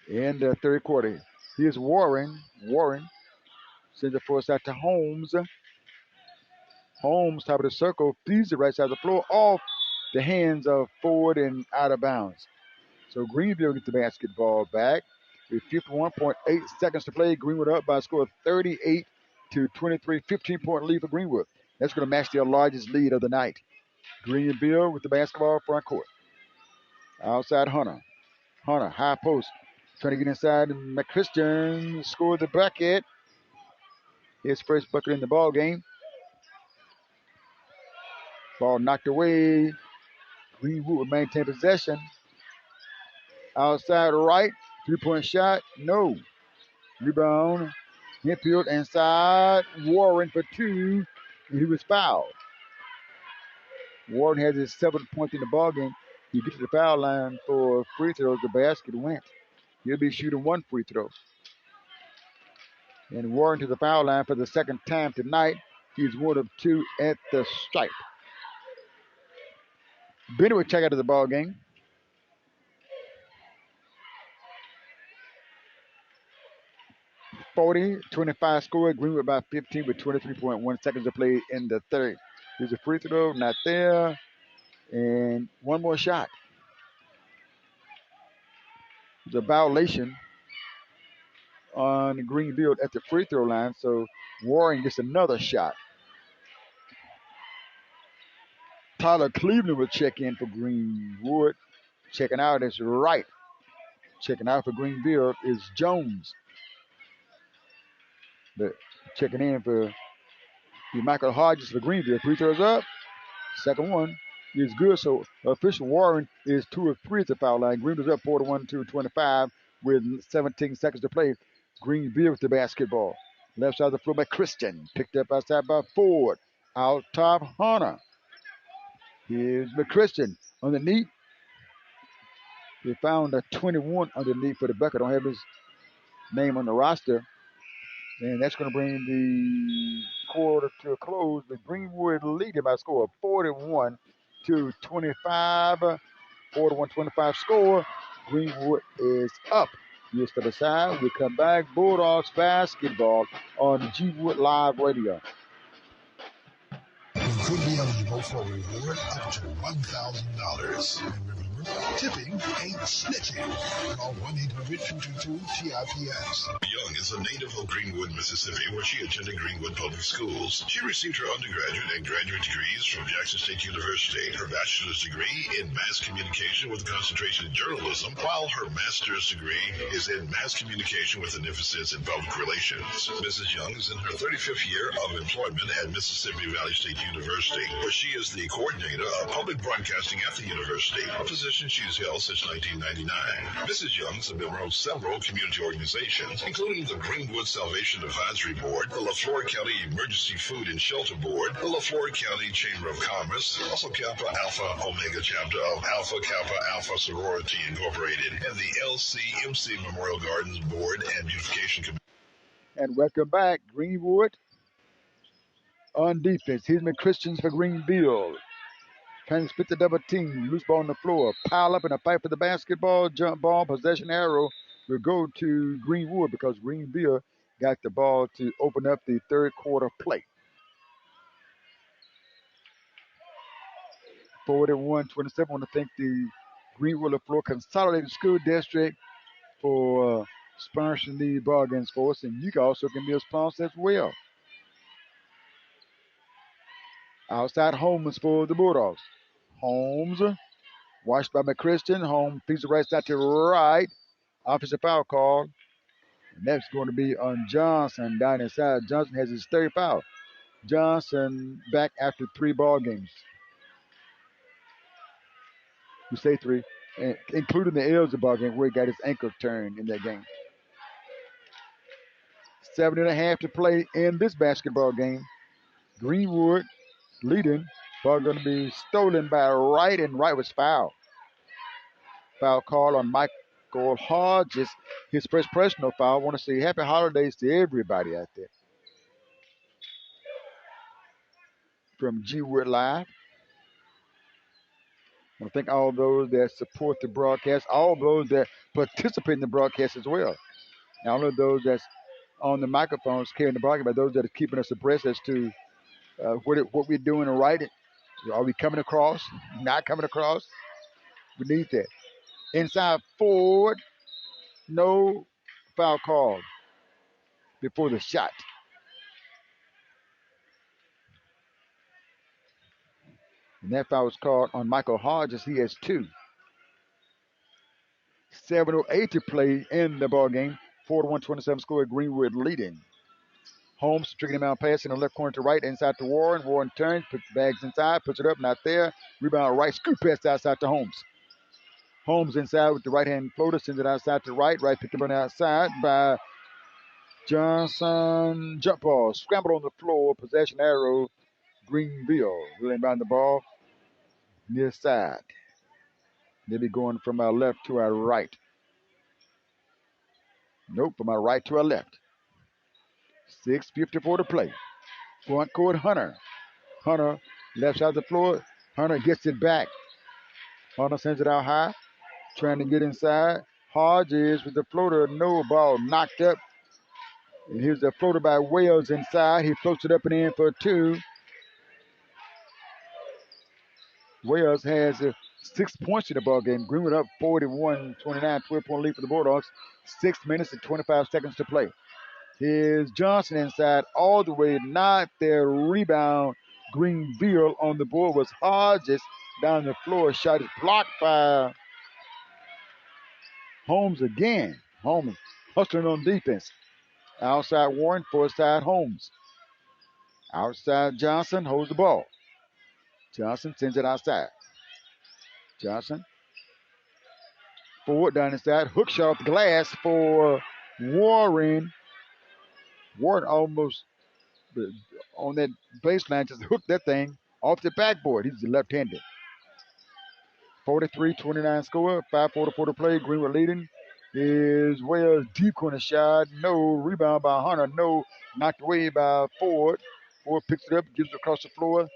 In the third quarter. Here's Warren. Warren sends it force out to Holmes. Holmes, top of the circle, feeds it right side of the floor, off the hands of Ford and out of bounds. So Greenville gets the basketball back with 51.8 seconds to play. Greenwood up by a score of 38-23, 15-point lead for Greenwood. That's going to match their largest lead of the night. Greenville with the basketball front court. Outside Hunter. Hunter, high post. Trying to get inside, and McChristian scored the bucket. His first bucket in the ball game. Ball knocked away. Greenwood will maintain possession. Outside right, 3-point shot, no. Rebound, Hempfield inside. Warren for two, and he was fouled. Warren has his 7th point in the ball game. He gets to the foul line for free throws. The basket went. He'll be shooting one free throw. And Warren to the foul line for the second time tonight. He's 1 of 2 at the stripe. Benny will check out of the ball game. (40-25) score. Greenwood by 15 with 23.1 seconds to play in the third. There's a free throw, not there. And one more shot. It's a violation on Greenville at the free throw line. So Warren gets another shot. Tyler Cleveland will check in for Greenwood. Checking out is Wright. Checking out for Greenville is Jones. But checking in for Michael Hodges for Greenville. Free throws up. Second one is good. So official Warren is 2 of 3 at the foul line. Greenville's up 41-25 with 17 seconds to play. Greenville with the basketball. Left side of the floor by Christian. Picked up outside by Ford. Out top, Hunter. Here's McChristian underneath. They found a 21 underneath for the bucket. I don't have his name on the roster. And that's going to bring the quarter to a close. But Greenwood leading by a score of 41-25. 41-25 score. Greenwood is up. Here's to the side. We come back. Bulldogs basketball on G Wood Live Radio.
You could be eligible for a reward up to $1,000. And remember, tipping ain't snitching. Call 1-800-222-TIPS.
Young is a native of Greenwood, Mississippi, where she attended Greenwood Public Schools. She received her undergraduate and graduate degrees from Jackson State University, her bachelor's degree in mass communication with a concentration in journalism, while her master's degree is in mass communication with an emphasis in public relations. Mrs. Young is in her 35th year of employment at Mississippi Valley State University, where she is the coordinator of public broadcasting at the university, a position she's held since 1999. Mrs. Young is a member of several community organizations, including the Greenwood Salvation Advisory Board, the LaFleur County Emergency Food and Shelter Board, the LaFleur County Chamber of Commerce, also Kappa Alpha Omega chapter of Alpha Kappa Alpha Sorority Incorporated, and the LCMC Memorial Gardens Board and Beautification Committee.
And welcome back, Greenwood. On defense, here's McChristian for Greenville. Trying to split the double team. Loose ball on the floor. Pile up in a fight for the basketball. Jump ball. Possession arrow will go to Greenwood because Greenville got the ball to open up the third quarter play. 41-27. I want to thank the Greenwood LaFleur Consolidated School District for sponsoring the ball games for us. And you also can be a sponsor as well. Outside Holmes for the Bulldogs. Holmes, watched by McChristian. Holmes feeds the right side to right. Offensive foul call. And that's going to be on Johnson down inside. Johnson has his third foul. Johnson back after 3 ball games. We say 3, including the Elgin ball game where he got his ankle turned in that game. 7.5 to play in this basketball game. Greenwood leading. Ball going to be stolen by Wright, and Wright was fouled. Foul call on Michael Hodges, his first personal foul. I want to say happy holidays to everybody out there. From G Wood Live. I want to thank all those that support the broadcast, all those that participate in the broadcast as well. And all of those that's on the microphones carrying the broadcast, but those that are keeping us abreast as to what we're doing and right. Are we coming across? Not coming across? We need that. Inside Ford, no foul call before the shot. And that foul was called on Michael Hodges. He has 2. 7:08 to play in the ball game. 41-27 score. Greenwood leading. Holmes tricking him out, pass in the left corner to right, inside to Warren. Warren turns, puts the bags inside, puts it up, not there. Rebound right, scoop pass outside to Holmes. Holmes inside with the right-hand floater, sends it outside to right. Right picked up on the outside by Johnson. Jump ball, scrambled on the floor, possession arrow, Greenville. Will inbound the ball near side. They'll be going from our left to our right. Nope, from our right to our left. 6:54 to play. Front court, Hunter. Hunter, left side of the floor. Hunter gets it back. Hunter sends it out high, trying to get inside. Hodges with the floater, no ball knocked up. And here's the floater by Wells inside. He floats it up and in for 2. Wells has 6 points in the ball game. Greenwood up 41-29, 12-point lead for the Bulldogs. 6 minutes and 25 seconds to play. Here's Johnson inside, all the way, not there. Rebound. Greenville on the board was Hodges down the floor. Shot is blocked by Holmes again. Holmes hustling on defense. Outside Warren, four-side Holmes. Outside Johnson holds the ball. Johnson sends it outside. Johnson forward down inside. Hook shot off the glass for Warren. Warren almost on that baseline just hooked that thing off the backboard. He's left-handed. 43-29 score. 5:44 to play. Greenwood leading. Is Wells deep corner shot. No. Rebound by Hunter. No. Knocked away by Ford. Ford picks it up, gives it across the floor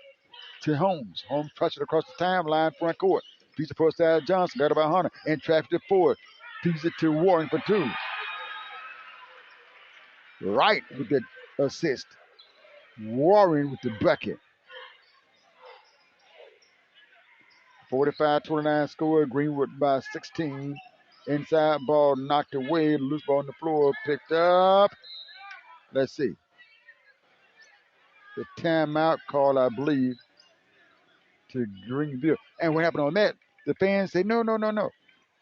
to Holmes. Holmes touches it across the timeline, front court. Feeds it for side Johnson. Got it by Hunter. And traffic to Ford. Feeds it to Warren for two. Right with the assist. Warren with the bucket. 45-29 score. Greenwood by 16. Inside ball knocked away. Loose ball on the floor. Picked up. Let's see. The timeout call, I believe, to Greenville. And what happened on that? The fans say, no.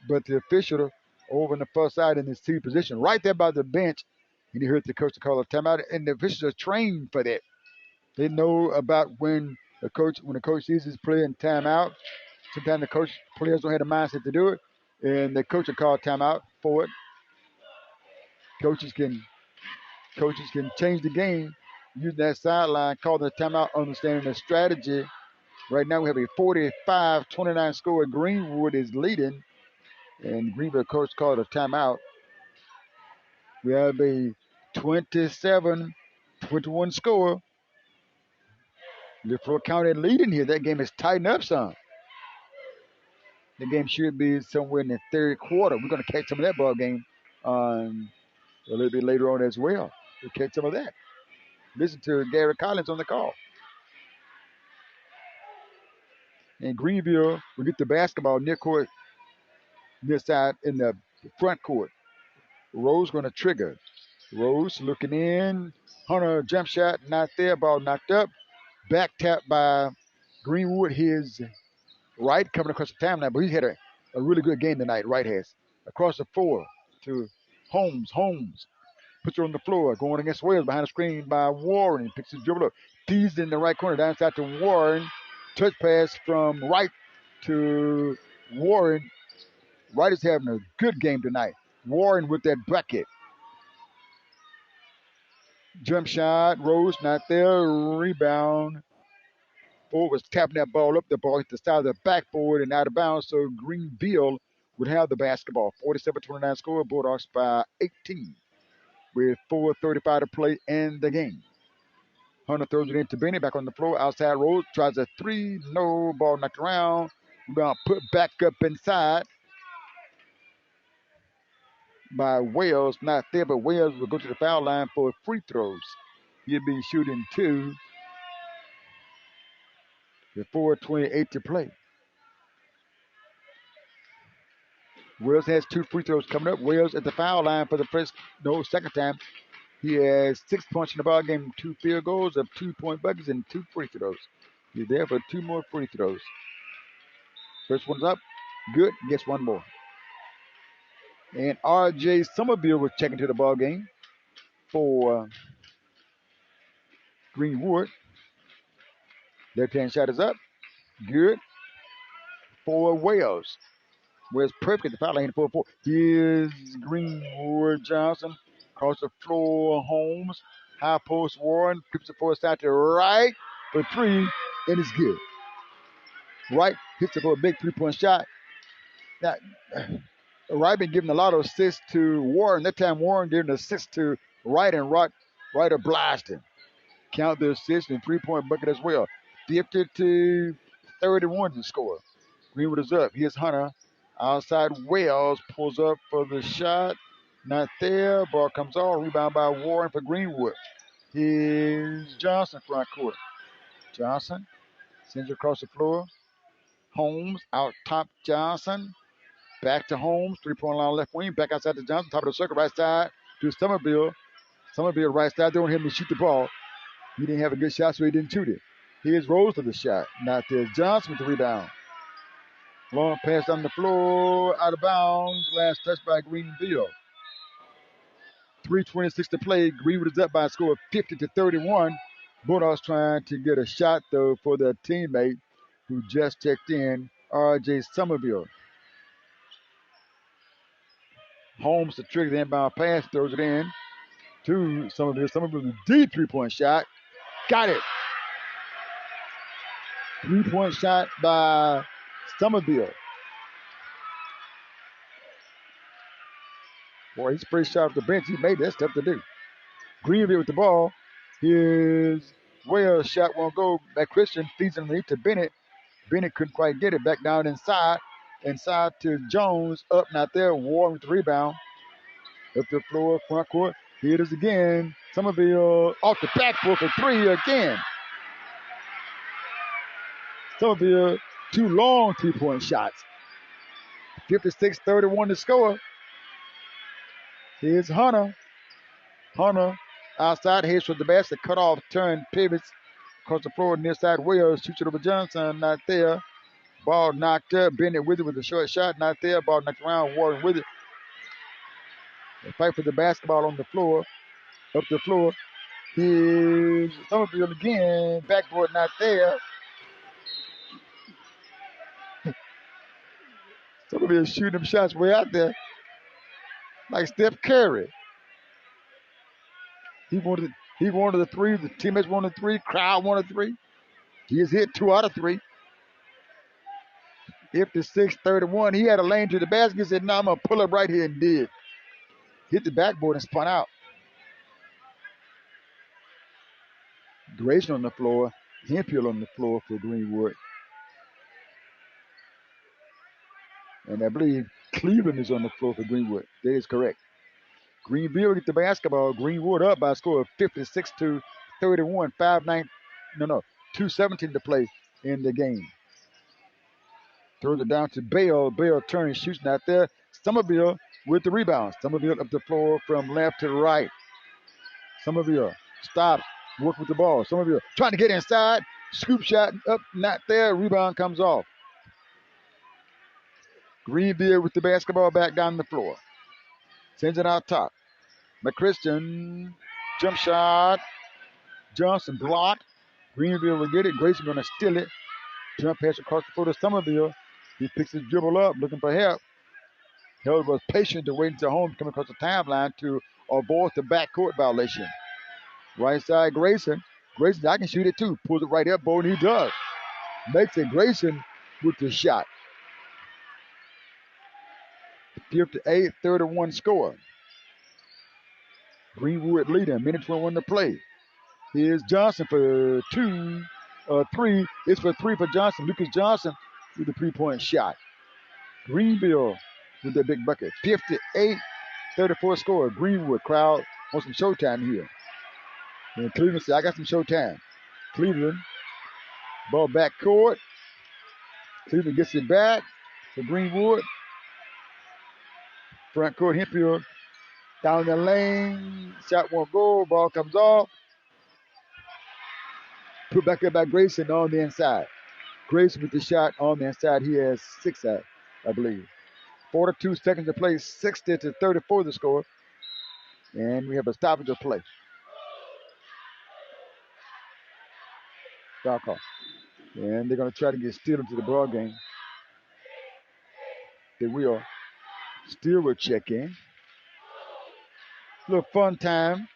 But the official over on the far side in his team position, right there by the bench, and he heard the coach call a timeout. And the officials are trained for that. They know about when the coach sees his player in timeout. Sometimes the players don't have the mindset to do it, and the coach will call timeout for it. Coaches can change the game using that sideline, call the timeout, understanding the strategy. Right now we have a 45-29 score. Greenwood is leading, and Greenville coach called a timeout. We have a 27-21 score. LaFleur County leading here. That game is tightened up some. The game should be somewhere in the third quarter. We're going to catch some of that ball game a little bit later on as well. We'll catch some of that. Listen to Gary Collins on the call. And Greenville will get the basketball near side in the front court. Rose going to trigger. Rose looking in. Hunter jump shot, not there. Ball knocked up. Back tap by Greenwood. His right coming across the timeline, but he had a really good game tonight. Right has across the floor to Holmes. Holmes puts her on the floor, going against Wales behind the screen by Warren. Picks his dribble up, feeds in the right corner, down inside to Warren. Touch pass from Wright to Warren. Wright is having a good game tonight. Warren with that bucket. Jump shot, Rose not there. Rebound. Ford was tapping that ball up. The ball hit the side of the backboard and out of bounds. So Greenville would have the basketball. 47-29 score. Bulldogs by 18 with 4:35 to play in the game. Hunter throws it into Benny. Back on the floor. Outside Rose tries a three. No. Ball knocked around. Rebound put back up inside by Wales. Not there, but Wales will go to the foul line for free throws. He'll be shooting two with 4:28 to play. Wales has two free throws coming up. Wales at the foul line for the second time. He has 6 points in the ball game, 2 field goals, of 2-point buckets, and 2 free throws. He's there for 2 more free throws. First one's up. Good. Gets one more. And R.J. Somerville was checking to the ball game for Greenwood. Left-hand shot is up. Good. For Wales. Wales perfect at the foul line. 4-4. Here's Greenwood Johnson. Across the floor, Holmes. High post, Warren. Flips it for a side to right for three. And it's good. Wright hits it for a big three-point shot. Now, Wright been giving a lot of assists to Warren. That time Warren gave an assist to Wright, and Wright obliged him. Count the assist and three-point bucket as well. 50-31 to score. Greenwood is up. Here's Hunter. Outside Wells pulls up for the shot. Not there. Ball comes off. Rebound by Warren for Greenwood. Here's Johnson front court. Johnson sends it across the floor. Holmes out top Johnson. Back to Holmes. 3-point line left wing. Back outside to Johnson. Top of the circle. Right side to Somerville. Somerville right side. They want him to shoot the ball. He didn't have a good shot, so he didn't shoot it. Here's Rose to the shot. Not there. Johnson with the rebound. Long pass on the floor. Out of bounds. Last touch by Greenville. 3:26 to play. Greenwood is up by a score of 50-31. Bulldogs trying to get a shot, though, for their teammate who just checked in, R.J. Somerville. Holmes to trigger the inbound pass, throws it in to Somerville. Somerville with a deep 3-point shot. Got it. 3-point shot by Somerville. Boy, he's pretty sharp off the bench. He made that stuff to do. Greenville with the ball. Here's Wales. Shot won't go. That Christian feeds underneath to Bennett. Bennett couldn't quite get it. Back down inside. Inside to Jones. Up, not there. Warren with the rebound. Up the floor, front court. Here it is again. Somerville off the backboard for three again. Somerville, 2 long 3-point shots. 56-31 to score. Here's Hunter. Hunter outside, heads for the basket, cut off, turn, pivots across the floor near side. Williams shoots it over Johnson, not there. Ball knocked up. Bennett with it with a short shot, not there. Ball knocked around. Warren with it. They fight for the basketball on the floor. Up the floor. Here's Somerville again. Backboard not there. Somerville shooting them shots way out there. Like Steph Curry. He wanted the three. The teammates wanted 3. Crowd wanted 3. He has hit 2 out of 3. 56-31. He had a lane to the basket. He said, no, I'm going to pull up right here, and did. Hit the backboard and spun out. Grayson on the floor. Hemphill on the floor for Greenwood. And I believe Cleveland is on the floor for Greenwood. That is correct. Greenville get the basketball. Greenwood up by a score of 56-31. 2:17 to play in the game. Throws it down to Bale. Bale turns, shoots not there. Somerville with the rebound. Somerville up the floor from left to right. Somerville stops, work with the ball. Somerville trying to get inside. Scoop shot up, not there. Rebound comes off. Greenville with the basketball back down the floor. Sends it out top. McChristian, jump shot. Johnson blocked. Greenville will get it. Grayson going to steal it. Jump pass across the floor to Somerville. He picks his dribble up, looking for help. Held was patient to wait until Holmes coming across the timeline to avoid the backcourt violation. Right side, Grayson. Grayson, I can shoot it too. Pulls it right up, and he does. Makes it Grayson with the shot. 58-31 score. Greenwood leading, minute 21 to play. Here's Johnson for 3. It's for 3 for Johnson. Lucas Johnson with a 3-point shot. Greenville with that big bucket. 58-34 score. Greenwood crowd wants some showtime here. And Cleveland said, I got some showtime. Cleveland, ball back court. Cleveland gets it back to Greenwood. Front court, Hemphill down the lane. Shot won't go. Ball comes off. Put back up by Grayson on the inside. Grayson with the shot on the inside. He has 6 at, I believe. 42 seconds to play. 60-34 the score. And we have a stoppage of play. Foul call. And they're going to try to get Steele into the ball game. They will. Steele will check in. A little fun time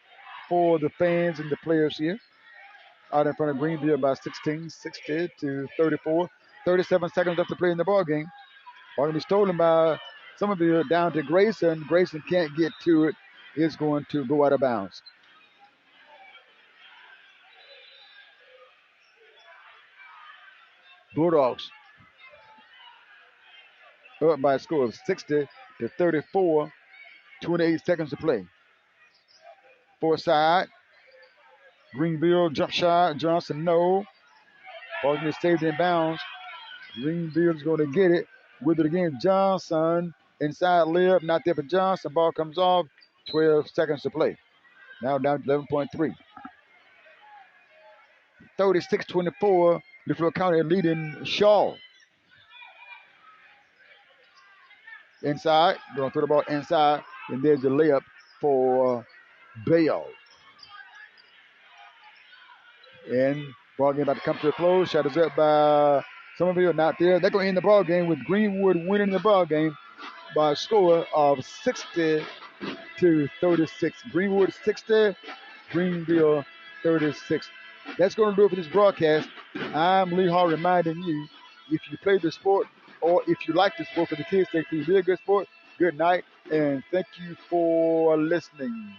for the fans and the players here. Out in front of Greenville by 16, 60-34. 37 seconds left to play in the ball game. Ball going to be stolen by Somerville down to Grayson. Grayson can't get to it. It's going to go out of bounds. Bulldogs up by a score of 60-34. 28 seconds to play. Four side. Greenville jump shot. Johnson no. Ball going to be saved in bounds. Greenville's going to get it. With it again, Johnson. Inside layup, not there for Johnson. Ball comes off. 12 seconds to play. Now down to 11.3. 36-24. LeFleur County leading Shaw. Inside. Going to throw the ball inside. And there's the layup for Bale. And ball game about to come to a close. Shot is up by Somerville, not there. They're going to end the ball game with Greenwood winning the ball game by a score of 60-36. Greenwood 60, Greenville 36. That's going to do it for this broadcast. I'm Lee Hall reminding you, if you play the sport or if you like the sport for the kids, they can be a good sport. Good night, and thank you for listening.